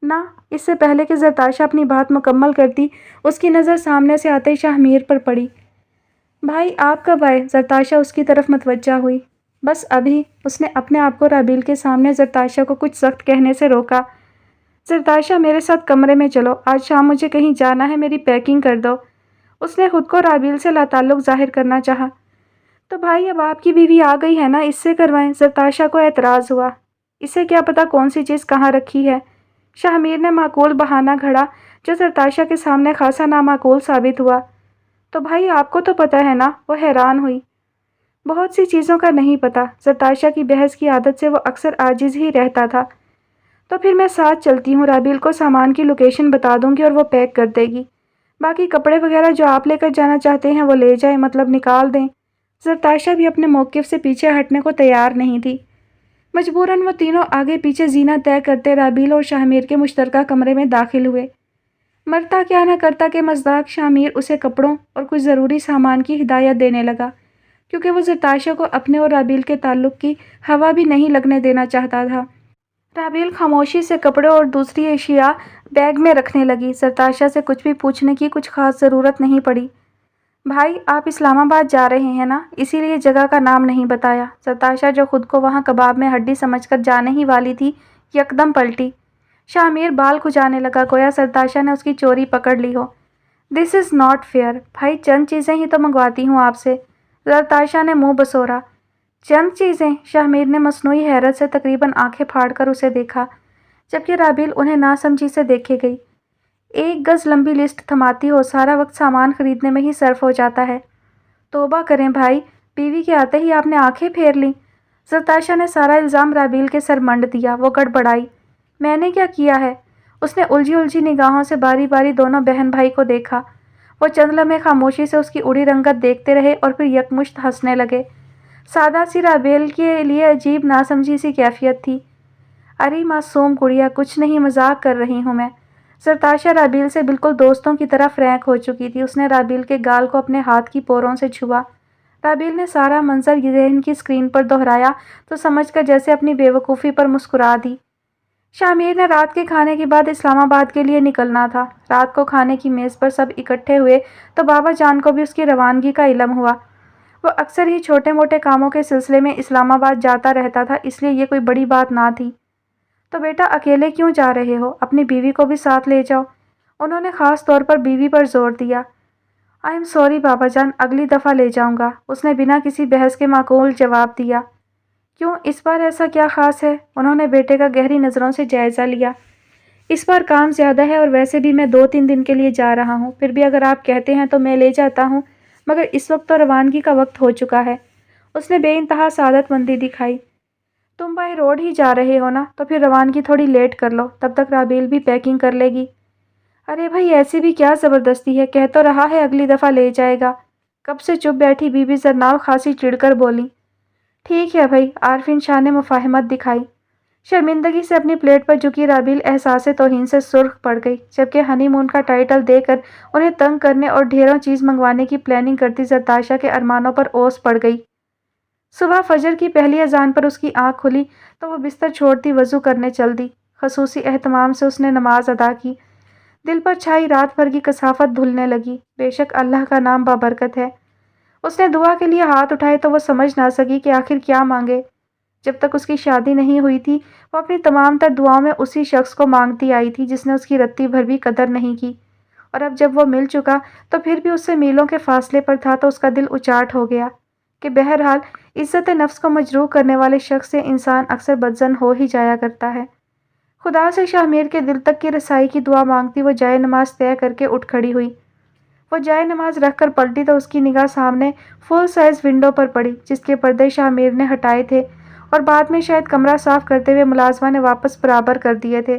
نہ، اس سے پہلے کہ زرتاشا اپنی بات مکمل کرتی اس کی نظر سامنے سے آتے شاہ میر پر پڑی۔ بھائی آپ کب آئے؟ زرتاشا اس کی طرف متوجہ ہوئی۔ بس ابھی۔ اس نے اپنے آپ کو رابیل کے سامنے زرتاشا کو کچھ سخت کہنے سے روکا۔ زرتاشا میرے ساتھ کمرے میں چلو، آج شام مجھے کہیں جانا ہے، میری پیکنگ کر دو۔ اس نے خود کو رابیل سے لاتعلق ظاہر کرنا چاہا۔ تو بھائی اب آپ کی بیوی آ گئی ہے نا، اس سے کروائیں۔ زرتاشا کو اعتراض ہوا۔ اسے کیا پتا کون سی چیز کہاں رکھی ہے؟ شاہ میر نے معقول بہانہ گھڑا جو زرتاشا کے سامنے خاصا نامعقول ثابت ہوا۔ تو بھائی آپ کو تو پتہ ہے نا؟ وہ حیران ہوئی۔ بہت سی چیزوں کا نہیں پتہ۔ زرتاشا کی بحث کی عادت سے وہ اکثر عاجز ہی رہتا تھا۔ تو پھر میں ساتھ چلتی ہوں، رابیل کو سامان کی لوکیشن بتا دوں گی اور وہ پیک کر دے گی۔ باقی کپڑے وغیرہ جو آپ لے کر جانا چاہتے ہیں وہ لے جائیں، مطلب نکال دیں۔ زرتاشا بھی اپنے موقف سے پیچھے ہٹنے کو تیار نہیں تھی۔ مجبوراً وہ تینوں آگے پیچھے زینہ طے کرتے رابیل اور شاہ میر کے مشترکہ کمرے میں داخل ہوئے۔ مرتا کیا نہ کرتا کہ مزداق شاہ میر اسے کپڑوں اور کچھ ضروری سامان کی ہدایت دینے لگا، کیونکہ وہ زرتاشا کو اپنے اور رابیل کے تعلق کی ہوا بھی نہیں لگنے دینا چاہتا تھا۔ رابیل خاموشی سے کپڑے اور دوسری اشیاء بیگ میں رکھنے لگی۔ زرتاشا سے کچھ بھی پوچھنے کی کچھ خاص ضرورت نہیں پڑی۔ بھائی آپ اسلام آباد جا رہے ہیں نا، اسی لیے جگہ کا نام نہیں بتایا۔ زرتاشا جو خود کو وہاں کباب میں ہڈی سمجھ کر جانے ہی والی تھی، یکدم پلٹی۔ شاہ میر بال کھجانے لگا گویا زرتاشا نے اس کی چوری پکڑ لی ہو۔ دس از ناٹ فیئر۔ بھائی چند چیزیں ہی تو منگواتی ہوں آپ سے۔ زرتاشا نے منہ بسورا۔ چند چیزیں؟ شاہ میر نے مصنوعی حیرت سے تقریباً آنکھیں پھاڑ کر اسے دیکھا، جبکہ رابیل انہیں نہ سمجھی سے دیکھے گئی۔ 1 گز لمبی لسٹ تھماتی ہو، سارا وقت سامان خریدنے میں ہی صرف ہو جاتا ہے۔ توبہ کریں بھائی، بیوی کے آتے ہی آپ نے آنکھیں پھیر لیں۔ زرتاشا نے سارا الزام رابیل کے سر منڈ دیا۔ وہ گڑبڑائی۔ میں نے کیا کیا ہے؟ اس نے الجھی نگاہوں سے باری باری دونوں بہن بھائی کو دیکھا۔ وہ چند لمحے خاموشی سے اس کی اڑی رنگت دیکھتے رہے اور پھر یکمشت ہنسنے لگے۔ سادہ سی رابیل کے لیے عجیب ناسمجھی سی کیفیت تھی۔ ارے معصوم گڑیا، کچھ نہیں، مذاق کر رہی ہوں میں۔ زرتاشا رابیل سے بالکل دوستوں کی طرح فرینک ہو چکی تھی۔ اس نے رابیل کے گال کو اپنے ہاتھ کی پوروں سے چھوا۔ رابیل نے سارا منظر ذہن کی اسکرین پر دہرایا تو سمجھ کر جیسے اپنی بے وقوفی پر مسکرا دی۔ شامیر نے رات کے کھانے کے بعد اسلام آباد کے لیے نکلنا تھا۔ رات کو کھانے کی میز پر سب اکٹھے ہوئے تو بابا جان کو بھی اس کی روانگی کا علم ہوا۔ وہ اکثر ہی چھوٹے موٹے کاموں کے سلسلے میں اسلام آباد جاتا رہتا تھا، اس لیے یہ کوئی بڑی بات نہ تھی۔ تو بیٹا اکیلے کیوں جا رہے ہو؟ اپنی بیوی کو بھی ساتھ لے جاؤ۔ انہوں نے خاص طور پر بیوی پر زور دیا۔ آئی ایم سوری بابا جان، اگلی دفعہ لے جاؤں گا، اس نے بنا کسی بحث کے معقول جواب دیا۔ کیوں، اس بار ایسا کیا خاص ہے؟ انہوں نے بیٹے کا گہری نظروں سے جائزہ لیا۔ اس بار کام زیادہ ہے اور ویسے بھی میں 2-3 دن کے لیے جا رہا ہوں، پھر بھی اگر آپ کہتے ہیں تو میں لے جاتا ہوں، مگر اس وقت تو روانگی کا وقت ہو چکا ہے۔ اس نے بے انتہا سعادت مندی دکھائی۔ تم بائی روڈ ہی جا رہے ہو نا، تو پھر روانگی تھوڑی لیٹ کر لو، تب تک رابیل بھی پیکنگ کر لے گی۔ ارے بھائی ایسی بھی کیا زبردستی ہے، کہہ تو رہا ہے اگلی دفعہ لے جائے گا۔ کب سے چپ بیٹھی بی بی زرنال خاصی چڑ کر بولی۔ ٹھیک ہے بھائی، عارفین شاہ نے مفاہمت دکھائی۔ شرمندگی سے اپنی پلیٹ پر جھکی رابیل احساس توہین سے سرخ پڑ گئی، جبکہ ہنی مون کا ٹائٹل دے کر انہیں تنگ کرنے اور ڈھیروں چیز منگوانے کی پلاننگ کرتی زرتاشا کے ارمانوں پر اوس پڑ گئی۔ صبح فجر کی پہلی اذان پر اس کی آنکھ کھلی تو وہ بستر چھوڑتی وضو کرنے چل دی۔ خصوصی اہتمام سے اس نے نماز ادا کی۔ دل پر چھائی رات بھر کی کثافت دھلنے لگی۔ بے شک اللہ کا نام بابرکت ہے۔ اس نے دعا کے لیے ہاتھ اٹھائے تو وہ سمجھ نہ سکی کہ آخر کیا مانگے۔ جب تک اس کی شادی نہیں ہوئی تھی وہ اپنی تمام تر دعاؤں میں اسی شخص کو مانگتی آئی تھی جس نے اس کی رتی بھر بھی قدر نہیں کی، اور اب جب وہ مل چکا تو پھر بھی اس سے میلوں کے فاصلے پر تھا تو اس کا دل اچاٹ ہو گیا کہ بہرحال عزت نفس کو مجروح کرنے والے شخص سے انسان اکثر بدظن ہو ہی جایا کرتا ہے۔ خدا سے شاہمیر کے دل تک کی رسائی کی دعا مانگتی وہ جائے نماز طے کر کے اٹھ کھڑی ہوئی۔ وہ جائے نماز رکھ کر پلٹی تو اس کی نگاہ سامنے فل سائز ونڈو پر پڑی جس کے پردے شاہمیر نے ہٹائے تھے اور بعد میں شاید کمرہ صاف کرتے ہوئے ملازمہ نے واپس برابر کر دیے تھے۔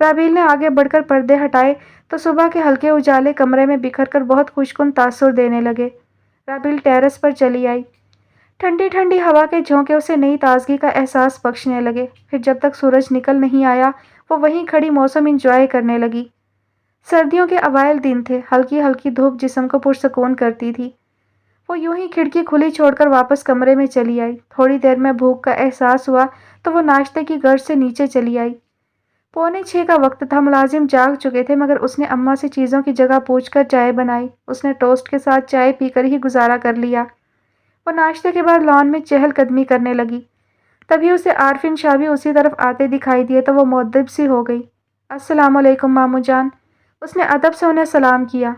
رابیل نے آگے بڑھ کر پردے ہٹائے تو صبح کے ہلکے اجالے کمرے میں بکھر کر بہت خوشکن تاثر دینے لگے۔ رابیل ٹیرس پر چلی آئی۔ ٹھنڈی ٹھنڈی ہوا کے جھونکے اسے نئی تازگی کا احساس بخشنے لگے۔ پھر جب تک سورج نکل نہیں آیا وہ وہیں کھڑی موسم انجوائے کرنے لگی۔ سردیوں کے اوائل دن تھے، ہلکی ہلکی دھوپ جسم کو پرسکون کرتی تھی۔ وہ یوں ہی کھڑکی کھلی چھوڑ کر واپس کمرے میں چلی آئی۔ تھوڑی دیر میں بھوک کا احساس ہوا تو وہ ناشتے کی غرض سے نیچے چلی آئی۔ 5:45 کا وقت تھا، ملازم جاگ چکے تھے مگر اس نے اماں سے چیزوں کی جگہ پوچھ کر چائے بنائی۔ اس نے ٹوسٹ کے ساتھ چائے پی کر ہی گزارا کر لیا۔ وہ ناشتے کے بعد لان میں چہل قدمی کرنے لگی۔ تبھی اسے عارفین شاہ بھی اسی طرف آتے دکھائی دیے تو وہ مؤدب سی ہو گئی۔ السلام علیکم مامو جان، اس نے ادب سے انہیں سلام کیا۔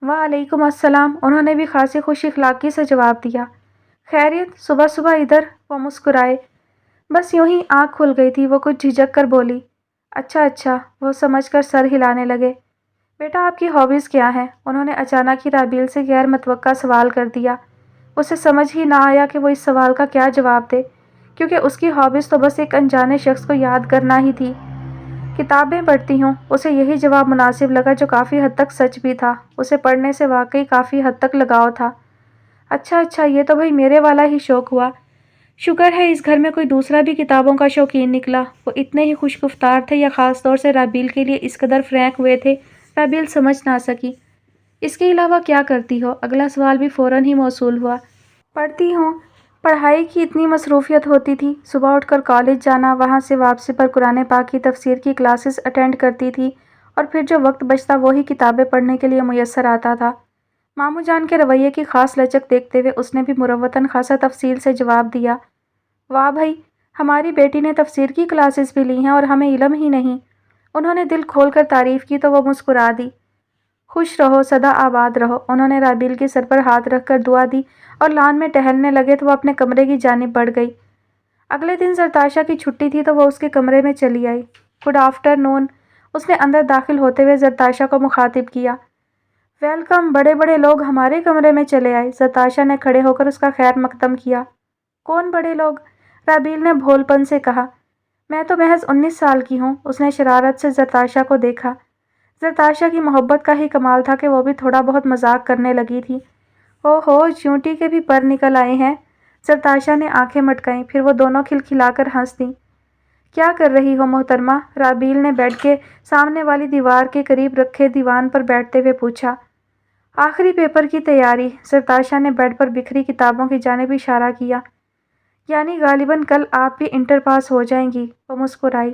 وعلیکم السلام، انہوں نے بھی خاصی خوش اخلاقی سے جواب دیا۔ خیریت، صبح صبح ادھر؟ وہ مسکرائے۔ بس یوں ہی آنکھ کھل گئی تھی، وہ کچھ جھجک کر بولی۔ اچھا اچھا، وہ سمجھ کر سر ہلانے لگے۔ بیٹا آپ کی ہابیز کیا ہیں؟ انہوں نے اچانک ہی رابیل سے غیر متوقع سوال کر دیا۔ اسے سمجھ ہی نہ آیا کہ وہ اس سوال کا کیا جواب دے، کیونکہ اس کی ہابیز تو بس ایک انجانے شخص کو یاد کرنا ہی تھی۔ کتابیں پڑھتی ہوں، اسے یہی جواب مناسب لگا جو کافی حد تک سچ بھی تھا۔ اسے پڑھنے سے واقعی کافی حد تک لگاؤ تھا۔ اچھا اچھا، یہ تو بھئی میرے والا ہی شوق ہوا۔ شکر ہے اس گھر میں کوئی دوسرا بھی کتابوں کا شوقین نکلا۔ وہ اتنے ہی خوش گفتار تھے یا خاص طور سے رابیل کے لیے اس قدر فرینک ہوئے تھے، رابیل سمجھ نہ سکی۔ اس کے علاوہ کیا کرتی ہو؟ اگلا سوال بھی فوراً ہی موصول ہوا۔ پڑھتی ہوں۔ پڑھائی کی اتنی مصروفیت ہوتی تھی، صبح اٹھ کر کالج جانا، وہاں سے واپسی پر قرآن پاک کی تفسیر کی کلاسز اٹینڈ کرتی تھی اور پھر جو وقت بچتا وہی کتابیں پڑھنے کے لیے میسر آتا تھا۔ مامو جان کے رویے کی خاص لچک دیکھتے ہوئے اس نے بھی مروتاً خاصا تفصیل سے جواب دیا۔ واہ بھائی، ہماری بیٹی نے تفسیر کی کلاسز بھی لی ہیں اور ہمیں علم ہی نہیں۔ انہوں نے دل کھول کر تعریف کی تو وہ مسکرا دی۔ خوش رہو، سدا آباد رہو۔ انہوں نے رابیل کے سر پر ہاتھ رکھ کر دعا دی اور لان میں ٹہلنے لگے تو وہ اپنے کمرے کی جانب بڑھ گئی۔ اگلے دن زرتاشا کی چھٹی تھی تو وہ اس کے کمرے میں چلی آئی۔ گڈ آفٹر نون، اس نے اندر داخل ہوتے ہوئے زرتاشا کو مخاطب کیا۔ ویلکم، بڑے بڑے لوگ ہمارے کمرے میں چلے آئے۔ زرتاشا نے کھڑے ہو کر اس کا خیر مقدم کیا۔ کون بڑے لوگ؟ رابیل نے بھول پن سے کہا۔ میں تو محض 19 سال کی ہوں۔ اس نے شرارت سے زرتاشا کو دیکھا۔ زرتاشا کی محبت کا ہی کمال تھا کہ وہ بھی تھوڑا بہت مذاق کرنے لگی تھی۔ او ہو، چونٹی کے بھی پر نکل آئے ہیں۔ زرتاشا نے آنکھیں مٹکائیں، پھر وہ دونوں کھلکھلا کر ہنس دیں۔ کیا کر رہی ہو محترمہ؟ رابیل نے بیڈ کے سامنے والی دیوار کے قریب رکھے دیوان پر بیٹھتے ہوئے پوچھا۔ آخری پیپر کی تیاری، زرتاشا نے بیڈ پر بکھری کتابوں کی جانب اشارہ کیا۔ یعنی غالباً کل آپ بھی انٹر پاس ہو جائیں گی، وہ مسکرائی۔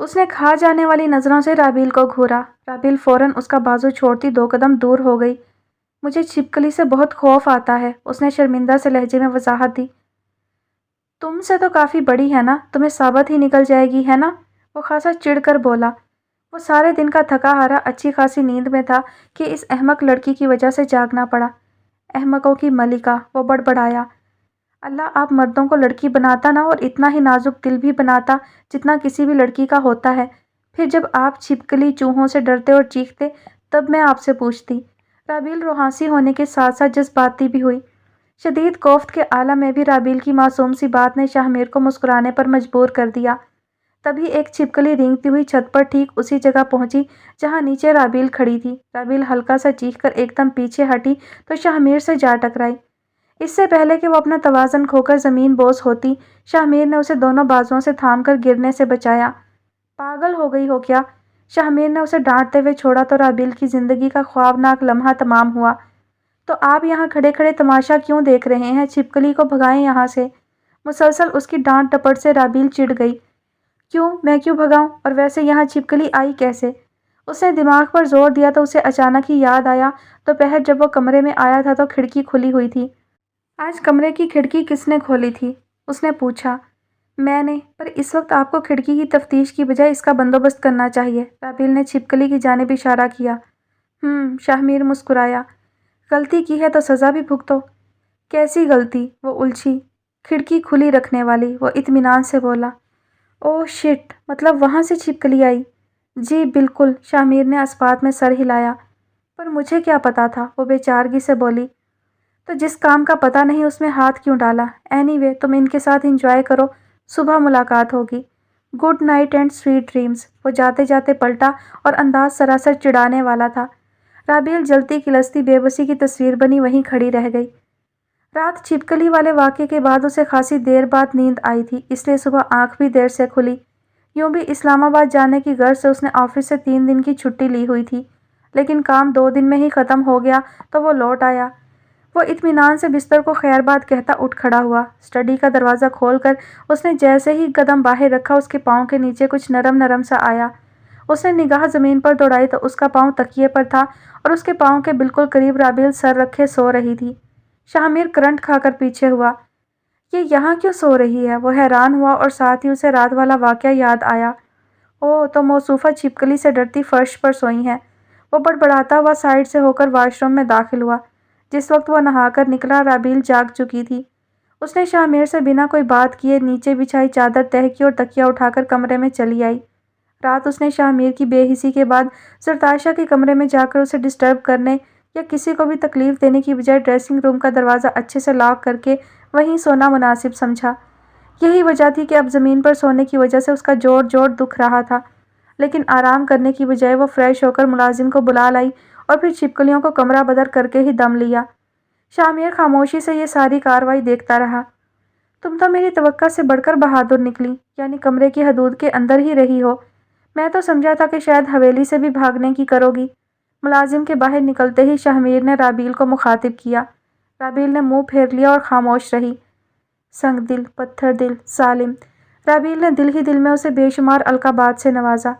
اس نے کھا جانے والی نظروں سے رابیل کو گھورا۔ رابیل فوراً اس کا بازو چھوڑتی 2 قدم دور ہو گئی۔ مجھے چھپکلی سے بہت خوف آتا ہے، اس نے شرمندہ سے لہجے میں وضاحت دی۔ تم سے تو کافی بڑی ہے نا، تمہیں ثابت ہی نکل جائے گی ہے نا؟ وہ خاصا چڑ کر بولا۔ وہ سارے دن کا تھکا ہارا اچھی خاصی نیند میں تھا کہ اس احمق لڑکی کی وجہ سے جاگنا پڑا۔ احمقوں کی ملکہ، وہ بڑبڑایا۔ اللہ آپ مردوں کو لڑکی بناتا نا، اور اتنا ہی نازک دل بھی بناتا جتنا کسی بھی لڑکی کا ہوتا ہے۔ پھر جب آپ چھپکلی چوہوں سے ڈرتے اور چیختے تب میں آپ سے پوچھتی۔ رابیل روحانسی ہونے کے ساتھ ساتھ جذباتی بھی ہوئی۔ شدید کوفت کے عالم میں بھی رابیل کی معصوم سی بات نے شاہ میر کو مسکرانے پر مجبور کر دیا۔ تبھی ایک چھپکلی رینگتی ہوئی چھت پر ٹھیک اسی جگہ پہنچی جہاں نیچے رابیل کھڑی تھی۔ رابیل ہلکا سا چیخ کر ایک دم پیچھے ہٹی تو شاہ میر سے جا ٹکرائی۔ اس سے پہلے کہ وہ اپنا توازن کھو کر زمین بوس ہوتی، شاہ میر نے اسے دونوں بازوؤں سے تھام کر گرنے سے بچایا۔ پاگل ہو گئی ہو کیا؟ شاہ میر نے اسے ڈانٹتے ہوئے چھوڑا تو رابیل کی زندگی کا خوابناک لمحہ تمام ہوا۔ تو آپ یہاں کھڑے کھڑے تماشا کیوں دیکھ رہے ہیں؟ چھپکلی کو بھگائیں یہاں سے۔ مسلسل اس کی ڈانٹ ٹپٹ سے رابیل چڑ گئی۔ کیوں؟ میں کیوں بھگاؤں؟ اور ویسے یہاں چھپکلی آئی کیسے؟ اس نے دماغ پر زور دیا تو اسے اچانک ہی یاد آیا دوپہر جب وہ کمرے میں آیا تھا تو کھڑکی کھلی ہوئی تھی۔ آج کمرے کی کھڑکی کس نے کھولی تھی؟ اس نے پوچھا۔ میں نے، پر اس وقت آپ کو کھڑکی کی تفتیش کی بجائے اس کا بندوبست کرنا چاہیے۔ رابیل نے چھپکلی کی جانب اشارہ کیا۔ شاہ میر مسکرایا۔ غلطی کی ہے تو سزا بھی بھگتو۔ کیسی غلطی؟ وہ الجھی۔ کھڑکی کھلی رکھنے والی، وہ اطمینان سے بولا۔ اوہ شٹ، مطلب وہاں سے چھپکلی آئی؟ جی بالکل، شاہ میر نے اسپات میں سر ہلایا۔ پر مجھے کیا پتا تھا، وہ بے چارگی سے بولی۔ تو جس کام کا پتہ نہیں اس میں ہاتھ کیوں ڈالا؟ اینی وے تم ان کے ساتھ انجوائے کرو، صبح ملاقات ہوگی۔ Good night and sweet dreams. وہ جاتے جاتے پلٹا اور انداز سراسر چڑھانے والا تھا۔ رابیل جلتی کلستی بے بسی کی تصویر بنی وہیں کھڑی رہ گئی۔ رات چھپکلی والے واقعے کے بعد اسے خاصی دیر بعد نیند آئی تھی، اس لیے صبح آنکھ بھی دیر سے کھلی۔ یوں بھی اسلام آباد جانے کی غرض سے اس نے آفس سے 3 دن کی چھٹی لی ہوئی تھی، لیکن کام 2 دن میں ہی ختم ہو گیا تو وہ لوٹ آیا۔ وہ اطمینان سے بستر کو خیر باد کہتا اٹھ کھڑا ہوا۔ اسٹڈی کا دروازہ کھول کر اس نے جیسے ہی قدم باہر رکھا اس کے پاؤں کے نیچے کچھ نرم نرم سا آیا۔ اس نے نگاہ زمین پر دوڑائی تو اس کا پاؤں تکیے پر تھا اور اس کے پاؤں کے بالکل قریب رابیل سر رکھے سو رہی تھی۔ شاہ میر کرنٹ کھا کر پیچھے ہوا۔ یہ یہاں کیوں سو رہی ہے؟ وہ حیران ہوا اور ساتھ ہی اسے رات والا واقعہ یاد آیا۔ اوہ، تو موصوفہ چھپکلی سے ڈرتی فرش پر سوئی ہیں۔ وہ بڑبڑاتا ہوا سائڈ سے ہو کر واش روم میں داخل ہوا۔ جس وقت وہ نہا کر نکلا رابیل جاگ چکی تھی۔ اس نے شاہ میر سے بنا کوئی بات کیے نیچے بچھائی چادر تہہ کی اور تکیہ اٹھا کر کمرے میں چلی آئی۔ رات اس نے شاہ میر کی بے حسی کے بعد زرتاشا کے کمرے میں جا کر اسے ڈسٹرب کرنے یا کسی کو بھی تکلیف دینے کی بجائے ڈریسنگ روم کا دروازہ اچھے سے لاک کر کے وہیں سونا مناسب سمجھا۔ یہی وجہ تھی کہ اب زمین پر سونے کی وجہ سے اس کا جوڑ جوڑ دکھ رہا تھا، لیکن آرام کرنے کی بجائے وہ فریش ہو کر ملازم کو بلا لائی اور پھر چھپکلیوں کو کمرہ بدر کر کے ہی دم لیا۔ شاہ میر خاموشی سے یہ ساری کارروائی دیکھتا رہا۔ تم تو میری توقع سے بڑھ کر بہادر نکلی، یعنی کمرے کی حدود کے اندر ہی رہی ہو۔ میں تو سمجھا تھا کہ شاید حویلی سے بھی بھاگنے کی کرو گی۔ ملازم کے باہر نکلتے ہی شاہ میر نے رابیل کو مخاطب کیا۔ رابیل نے منہ پھیر لیا اور خاموش رہی۔ سنگ دل، پتھر دل، ظالم۔ رابیل نے دل ہی دل میں اسے بے شمار القابات سے نوازا۔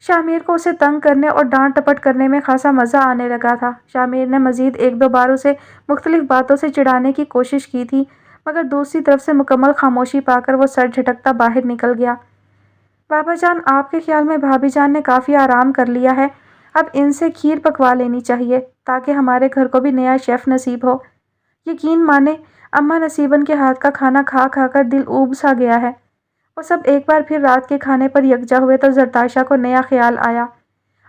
شاہ میر کو اسے تنگ کرنے اور ڈانٹ ٹپٹ کرنے میں خاصا مزہ آنے لگا تھا۔ شاہ میر نے مزید 1-2 بار اسے مختلف باتوں سے چڑھانے کی کوشش کی تھی، مگر دوسری طرف سے مکمل خاموشی پا کر وہ سر جھٹکتا باہر نکل گیا۔ بابا جان، آپ کے خیال میں بھابھی جان نے کافی آرام کر لیا ہے، اب ان سے کھیر پکوا لینی چاہیے تاکہ ہمارے گھر کو بھی نیا شیف نصیب ہو۔ یقین مانے اماں نصیبن کے ہاتھ کا کھانا کھا کھا کر دل اوب سا گیا ہے۔ وہ سب ایک بار پھر رات کے کھانے پر یکجا ہوئے تو زرتاشا کو نیا خیال آیا۔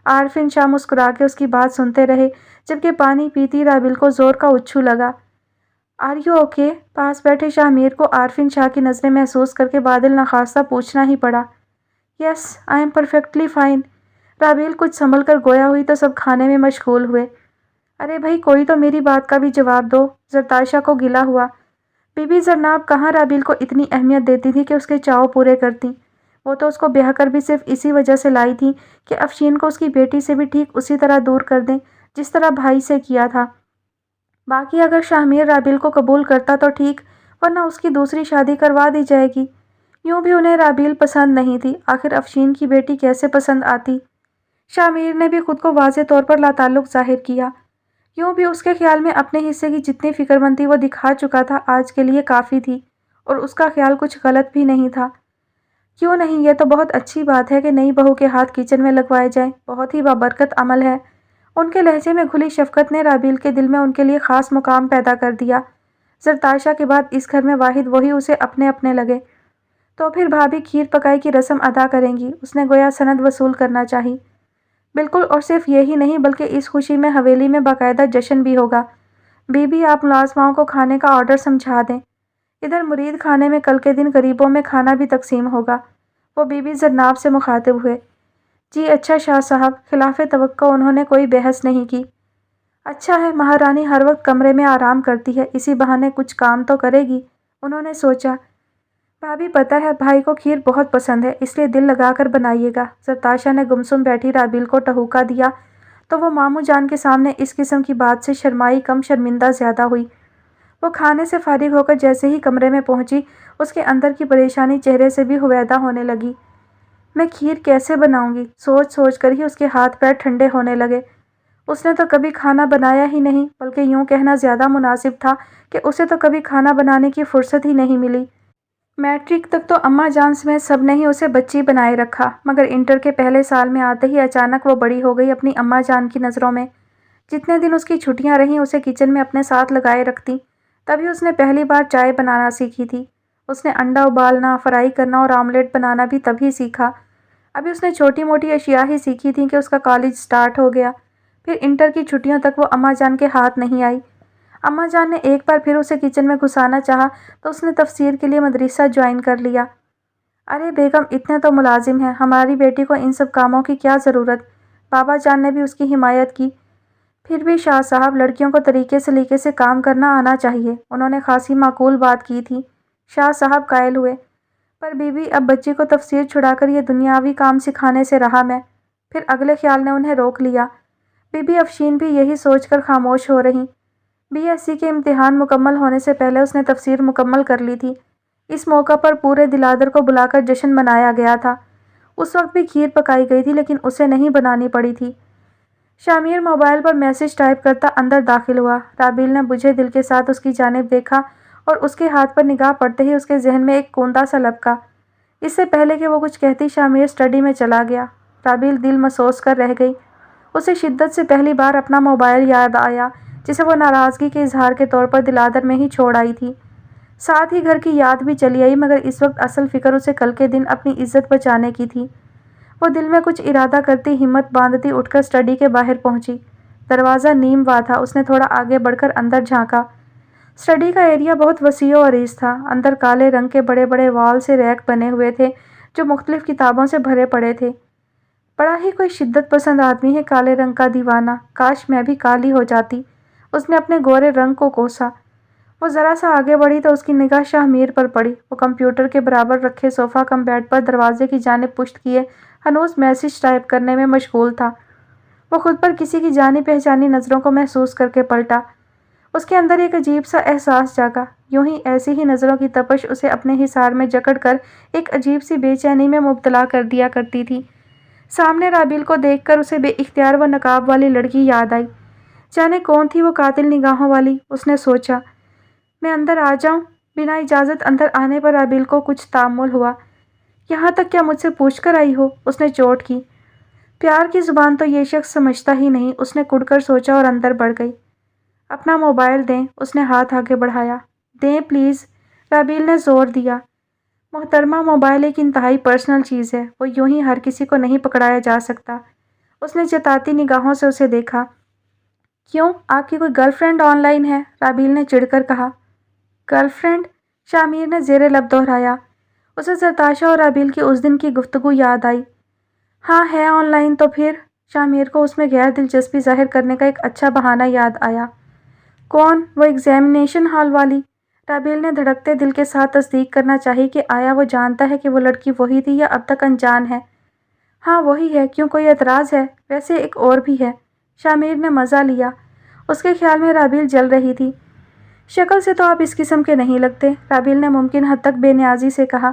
عارفین شاہ مسکرا کے اس کی بات سنتے رہے جبکہ پانی پیتی رابیل کو زور کا اچھو لگا۔ Are you okay? پاس بیٹھے شاہ میر کو عارفین شاہ کی نظریں محسوس کر کے بادل نخواستہ پوچھنا ہی پڑا۔ یس I am perfectly fine. Rabeel کچھ سنبھل کر گویا ہوئی تو سب کھانے میں مشغول ہوئے۔ ارے بھائی کوئی تو میری بات کا بھی جواب دو، زرتاشا کو گلہ ہوا۔ بی بی زرناب کہاں رابیل کو اتنی اہمیت دیتی تھی کہ اس کے چاؤ پورے کرتی۔ وہ تو اس کو بیاہ کر بھی صرف اسی وجہ سے لائی تھی کہ افشین کو اس کی بیٹی سے بھی ٹھیک اسی طرح دور کر دیں جس طرح بھائی سے کیا تھا۔ باقی اگر شاہ میر رابیل کو قبول کرتا تو ٹھیک، ورنہ اس کی دوسری شادی کروا دی جائے گی۔ یوں بھی انہیں رابیل پسند نہیں تھی، آخر افشین کی بیٹی کیسے پسند آتی؟ شامیر نے بھی خود کو واضح طور پر لاتعلق ظاہر کیا۔ یوں بھی اس کے خیال میں اپنے حصے کی جتنی فکر مندی وہ دکھا چکا تھا آج کے لیے کافی تھی، اور اس کا خیال کچھ غلط بھی نہیں تھا۔ کیوں نہیں، یہ تو بہت اچھی بات ہے کہ نئی بہو کے ہاتھ کچن میں لگوائے جائیں، بہت ہی بابرکت عمل ہے۔ ان کے لہجے میں گھلی شفقت نے رابیل کے دل میں ان کے لیے خاص مقام پیدا کر دیا۔ زرتاشا کے بعد اس گھر میں واحد وہی اسے اپنے لگے۔ تو پھر بھابھی کھیر پکائی کی رسم ادا کریں گی، اس نے گویا سند وصول کرنا چاہی۔ بالکل، اور صرف یہی نہیں بلکہ اس خوشی میں حویلی میں باقاعدہ جشن بھی ہوگا۔ بی بی آپ ملازماؤں کو کھانے کا آرڈر سمجھا دیں۔ ادھر مرید خانے میں کل کے دن غریبوں میں کھانا بھی تقسیم ہوگا۔ وہ بی بی زرناب سے مخاطب ہوئے۔ جی اچھا شاہ صاحب، خلاف توقع انہوں نے کوئی بحث نہیں کی۔ اچھا ہے، مہارانی ہر وقت کمرے میں آرام کرتی ہے، اسی بہانے کچھ کام تو کرے گی، انہوں نے سوچا۔ بھابھی پتہ ہے بھائی کو کھیر بہت پسند ہے، اس لیے دل لگا کر بنائیے گا۔ زرتاشا نے گمسم بیٹھی رابیل کو ٹہوکا دیا تو وہ ماموں جان کے سامنے اس قسم کی بات سے شرمائی کم شرمندہ زیادہ ہوئی۔ وہ کھانے سے فارغ ہو کر جیسے ہی کمرے میں پہنچی، اس کے اندر کی پریشانی چہرے سے بھی ہویدا ہونے لگی۔ میں کھیر کیسے بناؤں گی، سوچ سوچ کر ہی اس کے ہاتھ پیر ٹھنڈے ہونے لگے۔ اس نے تو کبھی کھانا بنایا ہی نہیں، بلکہ یوں کہنا زیادہ مناسب تھا کہ اسے تو کبھی کھانا بنانے کی فرصت ہی نہیں ملی۔ میٹرک تک تو اماں جان سمیت سب نے ہی اسے بچی بنائے رکھا، مگر انٹر کے پہلے سال میں آتے ہی اچانک وہ بڑی ہو گئی اپنی اماں جان کی نظروں میں۔ جتنے دن اس کی چھٹیاں رہیں اسے کچن میں اپنے ساتھ لگائے رکھتی، تبھی اس نے پہلی بار چائے بنانا سیکھی تھی۔ اس نے انڈا ابالنا، فرائی کرنا اور آملیٹ بنانا بھی تبھی سیکھا۔ ابھی اس نے چھوٹی موٹی اشیاء ہی سیکھی تھیں کہ اس کا کالج سٹارٹ ہو گیا۔ پھر انٹر کی چھٹیوں تک وہ اماں جان کے ہاتھ نہیں آئی۔ اماں جان نے ایک بار پھر اسے کچن میں گھسانا چاہا تو اس نے تفسیر کے لیے مدرسہ جوائن کر لیا۔ ارے بیگم، اتنے تو ملازم ہیں، ہماری بیٹی کو ان سب کاموں کی کیا ضرورت؟ بابا جان نے بھی اس کی حمایت کی۔ پھر بھی شاہ صاحب، لڑکیوں کو طریقے سلیقے سے کام کرنا آنا چاہیے، انہوں نے خاصی معقول بات کی تھی۔ شاہ صاحب قائل ہوئے۔ پر بی بی، اب بچی کو تفسیر چھڑا کر یہ دنیاوی کام سکھانے سے رہا میں۔ پھر اگلے خیال نے انہیں روک لیا۔ بی بی افشین بھی یہی سوچ کر خاموش ہو رہی۔ بی ایس سی کے امتحان مکمل ہونے سے پہلے اس نے تفسیر مکمل کر لی تھی۔ اس موقع پر پورے دلادر کو بلا کر جشن منایا گیا تھا۔ اس وقت بھی کھیر پکائی گئی تھی لیکن اسے نہیں بنانی پڑی تھی۔ شامیر موبائل پر میسج ٹائپ کرتا اندر داخل ہوا۔ رابیل نے بجھے دل کے ساتھ اس کی جانب دیکھا اور اس کے ہاتھ پر نگاہ پڑتے ہی اس کے ذہن میں ایک کوندا سا لبکا۔ اس سے پہلے کہ وہ کچھ کہتی شامیر اسٹڈی میں چلا گیا۔ رابیل دل مسوس کر رہ گئی۔ اسے شدت سے پہلی بار اپنا موبائل یاد آیا جسے وہ ناراضگی کے اظہار کے طور پر دلادر میں ہی چھوڑ آئی تھی۔ ساتھ ہی گھر کی یاد بھی چلی آئی، مگر اس وقت اصل فکر اسے کل کے دن اپنی عزت بچانے کی تھی۔ وہ دل میں کچھ ارادہ کرتی، ہمت باندھتی اٹھ کر اسٹڈی کے باہر پہنچی۔ دروازہ نیم وا تھا، اس نے تھوڑا آگے بڑھ کر اندر جھانکا۔ اسٹڈی کا ایریا بہت وسیع و عریض تھا۔ اندر کالے رنگ کے بڑے بڑے وال سے ریک بنے ہوئے تھے جو مختلف کتابوں سے بھرے پڑے تھے۔ بڑا ہی کوئی شدت پسند آدمی ہے کالے رنگ کا دیوانہ، کاش میں بھی کالی ہو جاتی، اس نے اپنے گورے رنگ کو کوسا۔ وہ ذرا سا آگے بڑھی تو اس کی نگاہ شاہ میر پر پڑی۔ وہ کمپیوٹر کے برابر رکھے صوفہ کم بیڈ پر دروازے کی جانب پشت کیے ہنوز میسج ٹائپ کرنے میں مشغول تھا۔ وہ خود پر کسی کی جانی پہچانی نظروں کو محسوس کر کے پلٹا۔ اس کے اندر ایک عجیب سا احساس جاگا، یوں ہی ایسی ہی نظروں کی تپش اسے اپنے حصار میں جکڑ کر ایک عجیب سی بے چینی میں مبتلا کر دیا کرتی تھی۔ سامنے رابیل کو دیکھ کر اسے بے اختیار وہ نقاب والی لڑکی یاد آئی۔ جانے کون تھی وہ قاتل نگاہوں والی، اس نے سوچا۔ میں اندر آ جاؤں؟ بنا اجازت اندر آنے پر رابیل کو کچھ تامل ہوا۔ یہاں تک کیا مجھ سے پوچھ کر آئی ہو؟ اس نے چوٹ کی۔ پیار کی زبان تو یہ شخص سمجھتا ہی نہیں، اس نے کڑ کر سوچا اور اندر بڑھ گئی۔ اپنا موبائل دیں، اس نے ہاتھ آگے بڑھایا۔ دیں پلیز، رابیل نے زور دیا۔ محترمہ، موبائل ایک انتہائی پرسنل چیز ہے، وہ یوں ہی ہر کسی کو نہیں پکڑایا جا سکتا۔ اس نے جتاتی نگاہوں سے اسے دیکھا۔ کیوں، آپ کی کوئی گرل فرینڈ آن لائن ہے؟ رابیل نے چڑھ کر کہا۔ Girl friend? شامیر نے زیر لب دہرایا۔ اسے زرتاشا اور رابیل کی اس دن کی گفتگو یاد آئی۔ ہاں ہے آن لائن تو پھر؟ شامیر کو اس میں غیر دلچسپی ظاہر کرنے کا ایک اچھا بہانہ یاد آیا۔ کون؟ وہ ایگزامینیشن ہال والی؟ رابیل نے دھڑکتے دل کے ساتھ تصدیق کرنا چاہی کہ آیا وہ جانتا ہے کہ وہ لڑکی وہی تھی یا اب تک انجان ہے۔ ہاں وہی ہے، کیوں کوئی اعتراض ہے؟ ویسے ایک اور بھی ہے۔ شامیر نے مزہ لیا۔ اس کے خیال میں رابیل جل رہی تھی۔ شکل سے تو آپ اس قسم کے نہیں لگتے، رابیل نے ممکن حد تک بے نیازی سے کہا۔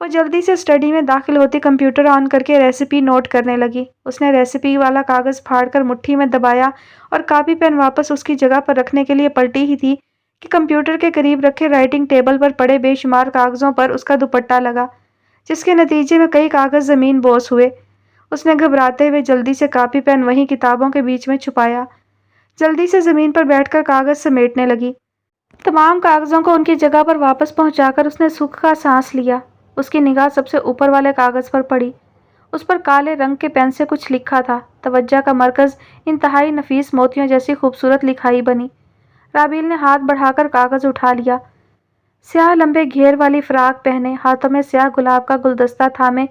وہ جلدی سے اسٹڈی میں داخل ہوتی کمپیوٹر آن کر کے ریسیپی نوٹ کرنے لگی۔ اس نے ریسیپی والا کاغذ پھاڑ کر مٹھی میں دبایا اور کاپی پین واپس اس کی جگہ پر رکھنے کے لیے پلٹی ہی تھی کہ کمپیوٹر کے قریب رکھے رائٹنگ ٹیبل پر پڑے بے شمار کاغذوں پر اس کا دوپٹہ لگا، جس کے نتیجے میں کئی کاغذ زمین بوس ہوئے۔ اس نے گھبراتے ہوئے جلدی سے کاپی پین وہیں کتابوں کے بیچ میں چھپایا، جلدی سے زمین پر بیٹھ کر کاغذ سمیٹنے لگی۔ تمام کاغذوں کو ان کی جگہ پر واپس پہنچا کر اس نے سکھ کا سانس لیا۔ اس کی نگاہ سب سے اوپر والے کاغذ پر پڑی۔ اس پر کالے رنگ کے پین سے کچھ لکھا تھا۔ توجہ کا مرکز انتہائی نفیس موتیوں جیسی خوبصورت لکھائی بنی۔ رابیل نے ہاتھ بڑھا کر کاغذ اٹھا لیا۔ سیاہ لمبے گھیر والی فراق پہنے، ہاتھوں میں سیاہ گلاب کا گلدستہ تھامے،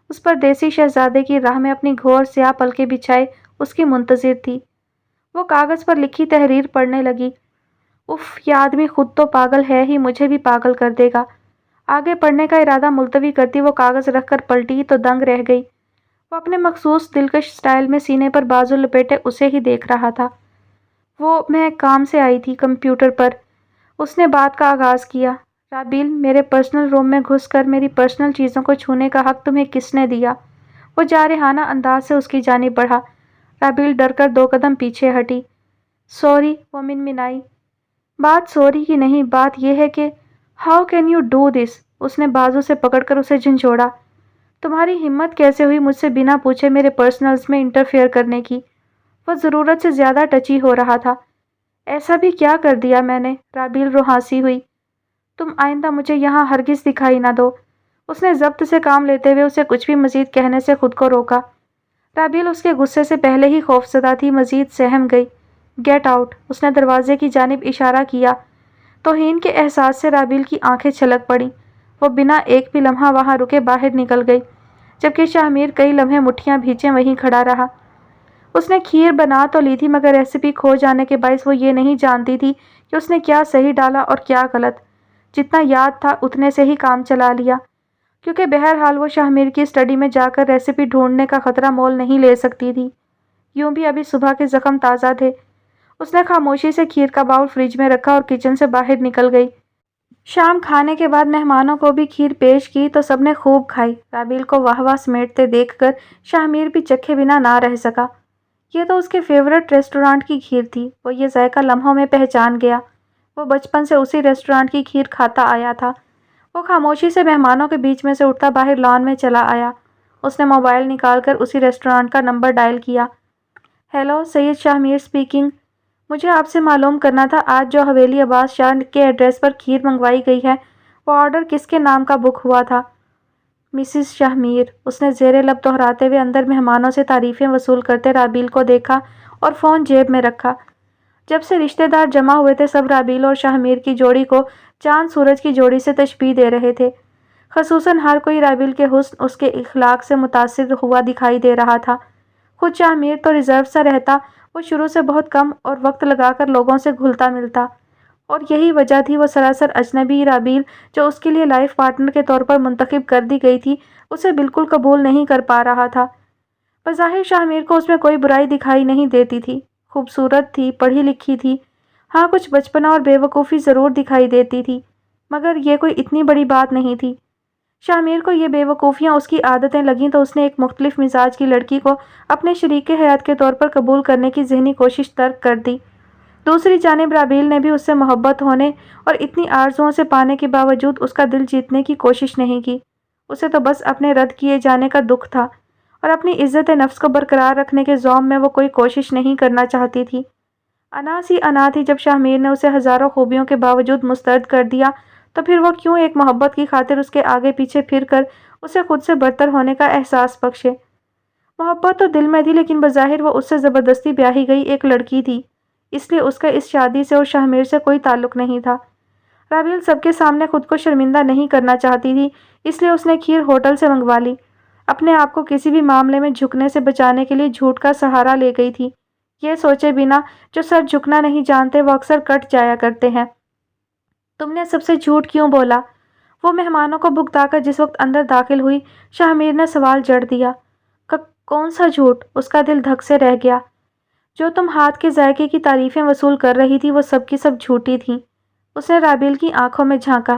اس پر دیسی شہزادے کی راہ میں اپنی گھور سیاہ پلکیں بچھائے اس کی منتظر تھی۔ وہ کاغذ پر لکھی تحریر پڑھنے لگی۔ اف، یہ آدمی خود تو پاگل ہے ہی، مجھے بھی پاگل کر دے گا۔ آگے پڑھنے کا ارادہ ملتوی کرتی وہ کاغذ رکھ کر پلٹی تو دنگ رہ گئی۔ وہ اپنے مخصوص دلکش سٹائل میں سینے پر بازو لپیٹے اسے ہی دیکھ رہا تھا۔ میں کام سے آئی تھی کمپیوٹر پر۔ اس نے بات کا آغاز کیا۔ رابیل، میرے پرسنل روم میں گھس کر میری پرسنل چیزوں کو چھونے کا حق تمہیں کس نے دیا؟ وہ جارحانہ انداز سے اس کی جانب بڑھا۔ رابیل ڈر کر 2 قدم پیچھے ہٹی۔ سوری، وہ منمنائی۔ بات سوری کی نہیں، بات یہ ہے کہ how can you do this? اس نے بازو سے پکڑ کر اسے جھنجھوڑا۔ تمہاری ہمت کیسے ہوئی مجھ سے بنا پوچھے میرے پرسنلز میں انٹرفیئر کرنے کی؟ وہ ضرورت سے زیادہ ٹچی ہو رہا تھا۔ ایسا بھی کیا کر دیا میں نے؟ رابیل روحانسی ہوئی۔ تم آئندہ مجھے یہاں ہرگز دکھائی نہ دو۔ اس نے ضبط سے کام لیتے ہوئے اسے کچھ بھی مزید کہنے سے خود کو روکا۔ رابیل اس کے غصے سے پہلے ہی خوفزدہ تھی، مزید سہم گئی۔ گیٹ آؤٹ، اس نے دروازے کی جانب اشارہ کیا۔ توہین کے احساس سے رابیل کی آنکھیں چھلک پڑیں۔ وہ بنا ایک بھی لمحہ وہاں رکے باہر نکل گئی، جبکہ شاہ کئی لمحے مٹھیاں بھیجے وہیں کھڑا رہا۔ اس نے کھیر بنا تو لی تھی، مگر ریسیپی کھو جانے کے باعث وہ یہ نہیں جانتی تھی کہ اس نے کیا صحیح ڈالا اور کیا غلط۔ جتنا یاد تھا اتنے سے ہی کام چلا لیا، کیونکہ بہرحال وہ شاہ کی اسٹڈی میں جا کر ریسیپی ڈھونڈنے کا خطرہ مول نہیں لے سکتی تھی۔ یوں بھی ابھی صبح کے زخم تازہ تھے۔ اس نے خاموشی سے کھیر کا باؤل فریج میں رکھا اور کچن سے باہر نکل گئی۔ شام کھانے کے بعد مہمانوں کو بھی کھیر پیش کی تو سب نے خوب کھائی۔ رابیل کو واہ واہ سمیٹتے دیکھ کر شاہ بھی چکھے بنا نہ رہ سکا۔ یہ تو اس کے فیورٹ ریسٹورانٹ کی کھیر تھی۔ وہ یہ ذائقہ لمحوں میں پہچان گیا۔ وہ بچپن سے اسی ریسٹورانٹ کی کھیر کھاتا آیا تھا۔ وہ خاموشی سے مہمانوں کے بیچ میں سے اٹھتا باہر لان میں چلا آیا۔ اس نے موبائل نکال کر اسی ریسٹورانٹ کا نمبر ڈائل کیا۔ Hello, Syed Shah speaking. مجھے آپ سے معلوم کرنا تھا، آج جو حویلی عباس شاہ کے ایڈریس پر کھیر منگوائی گئی ہے، وہ آرڈر کس کے نام کا بک ہوا تھا؟ مسز شاہ اس نے زیر لب دہراتے ہوئے اندر مہمانوں سے تعریفیں وصول کرتے رابیل کو دیکھا اور فون جیب میں رکھا۔ جب سے رشتہ دار جمع ہوئے تھے، سب رابیل اور شاہ کی جوڑی کو چاند سورج کی جوڑی سے تشبیہ دے رہے تھے۔ خصوصاً ہر کوئی رابیل کے حسن، اس کے اخلاق سے متاثر ہوا دکھائی دے رہا تھا۔ خود شاہ تو ریزرو سا رہتا، وہ شروع سے بہت کم اور وقت لگا کر لوگوں سے گھلتا ملتا، اور یہی وجہ تھی وہ سراسر اجنبی رابیل جو اس کے لیے لائف پارٹنر کے طور پر منتخب کر دی گئی تھی، اسے بالکل قبول نہیں کر پا رہا تھا۔ بظاہر شاہ کو اس میں کوئی برائی دکھائی نہیں دیتی تھی۔ خوبصورت تھی، پڑھی لکھی تھی، ہاں کچھ بچپنا اور بے وقوفی ضرور دکھائی دیتی تھی، مگر یہ کوئی اتنی بڑی بات نہیں تھی۔ شاہ کو یہ بے وقوفیاں اس کی عادتیں لگیں تو اس نے ایک مختلف مزاج کی لڑکی کو اپنے شریک حیات کے طور پر قبول کرنے کی ذہنی کوشش ترک کر دی۔ دوسری جانب رابیل نے بھی اس سے محبت ہونے اور اتنی آرزوؤں سے پانے کے باوجود اس کا دل جیتنے کی کوشش نہیں کی۔ اسے تو بس اپنے رد کیے جانے کا دکھ تھا، اور اپنی عزت نفس کو برقرار رکھنے کے زوم میں وہ کوئی کوشش نہیں کرنا چاہتی تھی۔ انا سی انا تھی، جب شاہ نے اسے ہزاروں خوبیوں کے باوجود مسترد کر دیا تو پھر وہ کیوں ایک محبت کی خاطر اس کے آگے پیچھے پھر کر اسے خود سے برتر ہونے کا احساس بخشے۔ محبت تو دل میں تھی، لیکن بظاہر وہ اس سے زبردستی بیاہی گئی ایک لڑکی تھی، اس لیے اس کا اس شادی سے اور شاہ سے کوئی تعلق نہیں تھا۔ رابیل سب کے سامنے خود کو شرمندہ نہیں کرنا چاہتی تھی، اس لیے اس نے کھیر ہوٹل سے منگوا لی۔ اپنے آپ کو کسی بھی معاملے میں جھکنے سے بچانے کے لیے جھوٹ کا سہارا لے گئی تھی، یہ سوچے بنا جو سر جھکنا نہیں جانتے وہ اکثر کٹ جایا کرتے ہیں۔ تم نے سب سے جھوٹ کیوں بولا؟ وہ مہمانوں کو بھگتا کر جس وقت اندر داخل ہوئی، شاہ نے سوال جڑ دیا۔ کون سا جھوٹ؟ اس کا دل دھک سے رہ گیا۔ جو تم ہاتھ کے ذائقے کی تعریفیں وصول کر رہی تھی وہ سب کی سب جھوٹی تھیں۔ اس نے رابیل کی آنکھوں میں جھانکا۔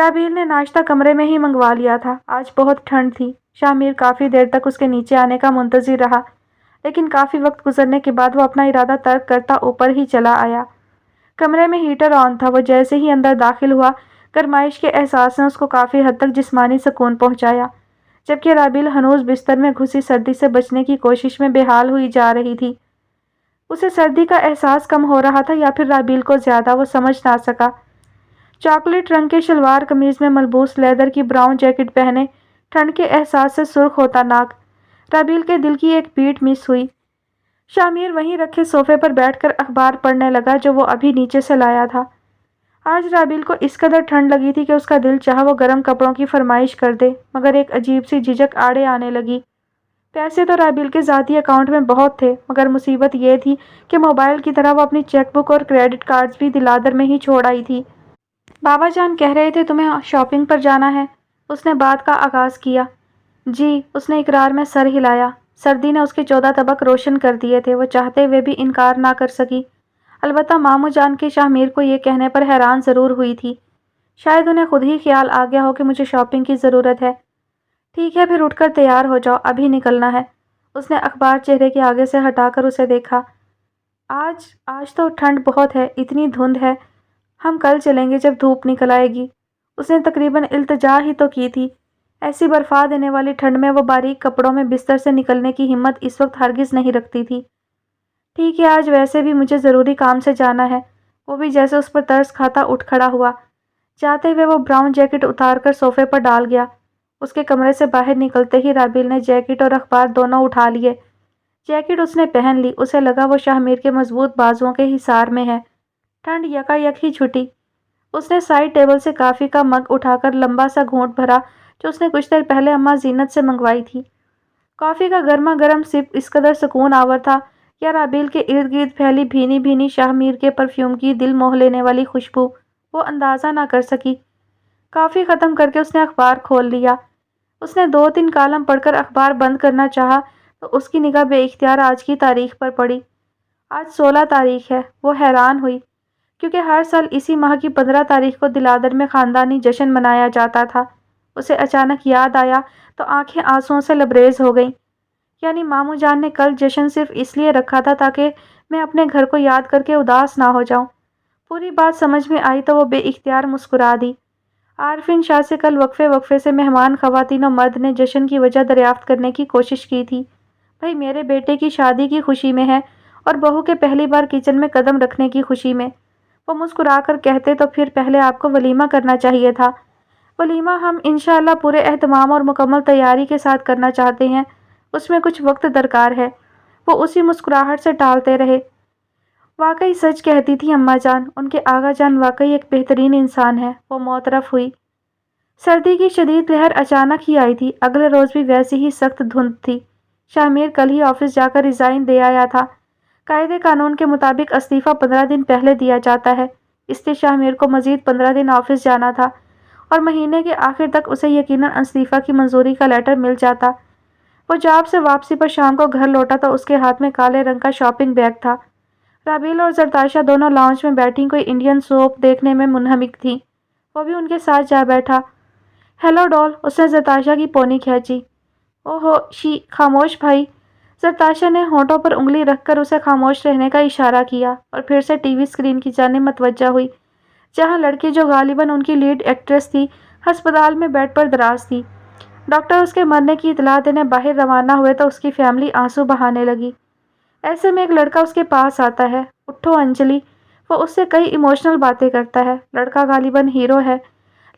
رابیل نے ناشتہ کمرے میں ہی منگوا لیا تھا۔ آج بہت ٹھنڈ تھی۔ شامیر کافی دیر تک اس کے نیچے آنے کا منتظر رہا، لیکن کافی وقت گزرنے کے بعد وہ اپنا ارادہ ترک کرتا اوپر ہی چلا آیا۔ کمرے میں ہیٹر آن تھا۔ وہ جیسے ہی اندر داخل ہوا، گرمائش کے احساس نے اس کو کافی حد تک جسمانی سکون پہنچایا، جبکہ رابیل ہنوز بستر میں گھسی سردی سے بچنے کی کوشش میں بے حال ہوئی جا رہی تھی۔ اسے سردی کا احساس کم ہو رہا تھا یا پھر رابیل کو زیادہ، وہ سمجھ نہ سکا۔ چاکلیٹ رنگ کے شلوار قمیض میں ملبوس لیدر کی براؤن جیکٹ پہنے، ٹھنڈ کے احساس سے سرخ ہوتا ناک، رابیل کے دل کی ایک بیٹ مس ہوئی۔ شامیر وہیں رکھے صوفے پر بیٹھ کر اخبار پڑھنے لگا جو وہ ابھی نیچے سے لایا تھا۔ آج رابیل کو اس قدر ٹھنڈ لگی تھی کہ اس کا دل چاہا وہ گرم کپڑوں کی فرمائش کر دے، مگر ایک عجیب سی جھجک آڑے آنے لگی۔ پیسے تو رابیل کے ذاتی اکاؤنٹ میں بہت تھے، مگر مصیبت یہ تھی کہ موبائل کی طرح وہ اپنی چیک بک اور کریڈٹ کارڈز بھی دلادر میں ہی چھوڑ آئی تھی۔ بابا جان کہہ رہے تھے تمہیں شاپنگ پر جانا ہے، اس نے بات کا آغاز کیا۔ جی، اس نے اقرار میں سر ہلایا۔ سردی نے اس کے 14 طبق روشن کر دیے تھے، وہ چاہتے ہوئے بھی انکار نہ کر سکی۔ البتہ ماموں جان کے شامیر کو یہ کہنے پر حیران ضرور ہوئی تھی۔ شاید انہیں خود ہی خیال آ گیا ہو کہ مجھے شاپنگ کی ضرورت ہے۔ ٹھیک ہے، پھر اٹھ کر تیار ہو جاؤ، ابھی نکلنا ہے۔ اس نے اخبار چہرے کے آگے سے ہٹا کر اسے دیکھا۔ آج تو ٹھنڈ بہت ہے، اتنی دھند ہے، ہم کل چلیں گے جب دھوپ نکل آئے گی۔ اس نے تقریباً التجا ہی تو کی تھی۔ ایسی برفا دینے والی ٹھنڈ میں وہ باریک کپڑوں میں بستر سے نکلنے کی ہمت اس وقت ہرگز نہیں رکھتی تھی۔ ٹھیک ہے، آج ویسے بھی مجھے ضروری کام سے جانا ہے۔ وہ بھی جیسے اس پر ترس کھاتا اٹھ کھڑا ہوا۔ جاتے ہوئے وہ براؤن جیکٹ اتار کر صوفے پر ڈال گیا۔ اس کے کمرے سے باہر نکلتے ہی رابیل نے جیکٹ اور اخبار دونوں اٹھا لیے۔ جیکٹ اس نے پہن لی، اسے لگا وہ شامیر کے مضبوط بازوؤں کے حصار میں ہے۔ ٹھنڈ یکا یک ہی چھٹی۔ اس نے سائڈ ٹیبل سے کافی کا مگ اٹھا کر لمبا سا گھونٹ بھرا جو اس نے کچھ دیر پہلے اماں زینت سے منگوائی تھی۔ کافی کا گرما گرم سپ اس قدر سکون آور تھا یا رابیل کے ارد گرد پھیلی بھینی بھینی شامیر کے پرفیوم کی دل موہ لینے والی خوشبو، وہ اندازہ نہ کر سکی۔ کافی ختم کر کے اس نے اخبار کھول لیا۔ اس نے 2-3 کالم پڑھ کر اخبار بند کرنا چاہا تو اس کی نگاہ بے اختیار آج کی تاریخ پر پڑی۔ آج 16 تاریخ ہے۔ وہ حیران ہوئی، کیونکہ ہر سال اسی ماہ کی 15 تاریخ کو دلادر میں خاندانی جشن منایا جاتا تھا۔ اسے اچانک یاد آیا تو آنکھیں آنسوؤں سے لبریز ہو گئیں۔ یعنی ماموں جان نے کل جشن صرف اس لیے رکھا تھا تاکہ میں اپنے گھر کو یاد کر کے اداس نہ ہو جاؤں۔ پوری بات سمجھ میں آئی تو وہ بے اختیار مسکرا دی۔ عارفین شاہ سے کل وقفے سے مہمان خواتین و مرد نے جشن کی وجہ دریافت کرنے کی کوشش کی تھی۔ بھئی میرے بیٹے کی شادی کی خوشی میں ہے اور بہو کے پہلی بار کچن میں قدم رکھنے کی خوشی میں۔ وہ مسکرا کر کہتے تو پھر پہلے آپ کو ولیمہ کرنا چاہیے تھا۔ ولیمہ ہم انشاءاللہ پورے اہتمام اور مکمل تیاری کے ساتھ کرنا چاہتے ہیں، اس میں کچھ وقت درکار ہے۔ وہ اسی مسکراہٹ سے ٹالتے رہے۔ واقعی سچ کہتی تھی اماں جان، ان کے آغا جان واقعی ایک بہترین انسان ہے، وہ معترف ہوئی۔ سردی کی شدید لہر اچانک ہی آئی تھی۔ اگلے روز بھی ویسی ہی سخت دھند تھی۔ شامیر کل ہی آفس جا کر ریزائن دے آیا تھا۔ قاعدے قانون کے مطابق استعفیٰ 15 دن پہلے دیا جاتا ہے، اس لیے شامیر کو مزید 15 دن آفس جانا تھا اور مہینے کے آخر تک اسے یقیناً استعفیٰ کی منظوری کا لیٹر مل جاتا۔ وہ جاب سے واپسی پر شام کو گھر لوٹا تو اس کے ہاتھ میں کالے رنگ کا شاپنگ بیگ تھا۔ رابیل اور زرتاشا دونوں لاؤنج میں بیٹھی کوئی انڈین سوپ دیکھنے میں منہمک تھیں۔ وہ بھی ان کے ساتھ جا بیٹھا۔ ہیلو ڈال، اس نے زرتاشا کی پونی کھینچی۔ اوہو خاموش بھائی۔ زرتاشا نے ہونٹوں پر انگلی رکھ کر اسے خاموش رہنے کا اشارہ کیا اور پھر سے ٹی وی اسکرین کی جانب متوجہ ہوئی، جہاں لڑکی جو غالباً ان کی لیڈ ایکٹریس تھی، ہسپتال میں بیڈ پر دراز تھی۔ ڈاکٹر اس کے مرنے کی اطلاع دینے باہر روانہ ہوئے تو اس کی فیملی آنسو بہانے لگی۔ ایسے میں ایک لڑکا اس کے پاس آتا ہے، اٹھو انجلی، وہ اس سے کئی ایموشنل باتیں کرتا ہے۔ لڑکا غالباً ہیرو ہے۔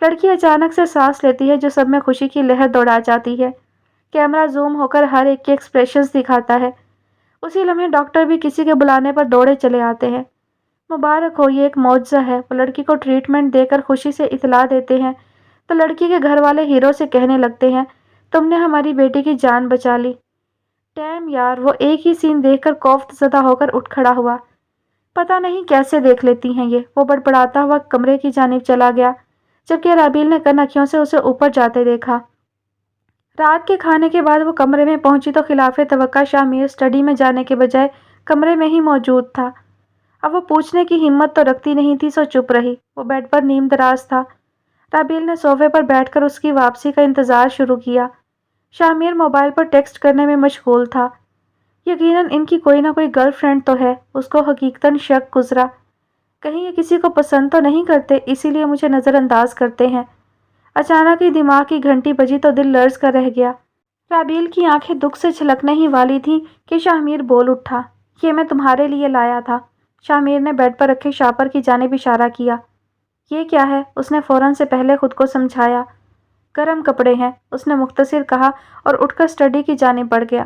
لڑکی اچانک سے سانس لیتی ہے جو سب میں خوشی کی لہر دوڑا جاتی ہے۔ کیمرہ زوم ہو کر ہر ایک کے ایکسپریشنز دکھاتا ہے۔ اسی لمحے ڈاکٹر بھی کسی کے بلانے پر دوڑے چلے آتے ہیں۔ مبارک ہو، یہ ایک معجزہ ہے۔ وہ لڑکی کو ٹریٹمنٹ دے کر خوشی سے اطلاع دیتے ہیں تو لڑکی کے گھر والے ہیرو سے کہنے لگتے ہیں، تم نے ہماری بیٹی کی جان بچا لی۔ ٹیم یار، وہ ایک ہی سین دیکھ کر کوفت زدہ ہو کر اٹھ کھڑا ہوا۔ پتہ نہیں کیسے دیکھ لیتی ہیں یہ، وہ بڑبڑاتا ہوا کمرے کی جانب چلا گیا، جبکہ رابیل نے کنکھیوں سے اسے اوپر جاتے دیکھا۔ رات کے کھانے کے بعد وہ کمرے میں پہنچی تو خلاف توقع شامیر اسٹڈی میں جانے کے بجائے کمرے میں ہی موجود تھا۔ اب وہ پوچھنے کی ہمت تو رکھتی نہیں تھی، سو چپ رہی۔ وہ بیڈ پر نیم دراز تھا۔ رابیل نے صوفے پر بیٹھ کر اس کی واپسی کا انتظار شروع کیا۔ شامیر موبائل پر ٹیکسٹ کرنے میں مشغول تھا۔ یقیناً ان کی کوئی نہ کوئی گرل فرینڈ تو ہے، اس کو حقیقتاً شک گزرا۔ کہیں یہ کسی کو پسند تو نہیں کرتے، اسی لیے مجھے نظر انداز کرتے ہیں۔ اچانک ہی دماغ کی گھنٹی بجی تو دل لرز کر رہ گیا۔ رابیل کی آنکھیں دکھ سے چھلکنے ہی والی تھیں کہ شامیر بول اٹھا، یہ میں تمہارے لیے لایا تھا۔ شامیر نے بیڈ پر رکھے شاپر کی جانب اشارہ کیا۔ یہ کیا ہے؟ اس نے فوراً سے پہلے خود کو سمجھایا۔ گرم کپڑے ہیں، اس نے مختصر کہا اور اٹھ کر اسٹڈی کی جانب بڑھ گیا۔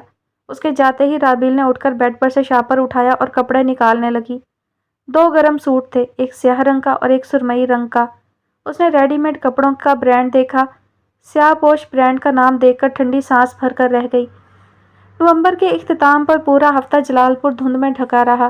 اس کے جاتے ہی رابیل نے اٹھ کر بیڈ پر سے شاپر اٹھایا اور کپڑے نکالنے لگی۔ 2 گرم سوٹ تھے، ایک سیاہ رنگ کا اور ایک سرمئی رنگ کا۔ اس نے ریڈی میڈ کپڑوں کا برانڈ دیکھا، سیاہ پوش برانڈ کا نام دیکھ کر ٹھنڈی سانس بھر کر رہ گئی۔ نومبر کے اختتام پر پورا ہفتہ جلال پور دھند میں ڈھکا رہا۔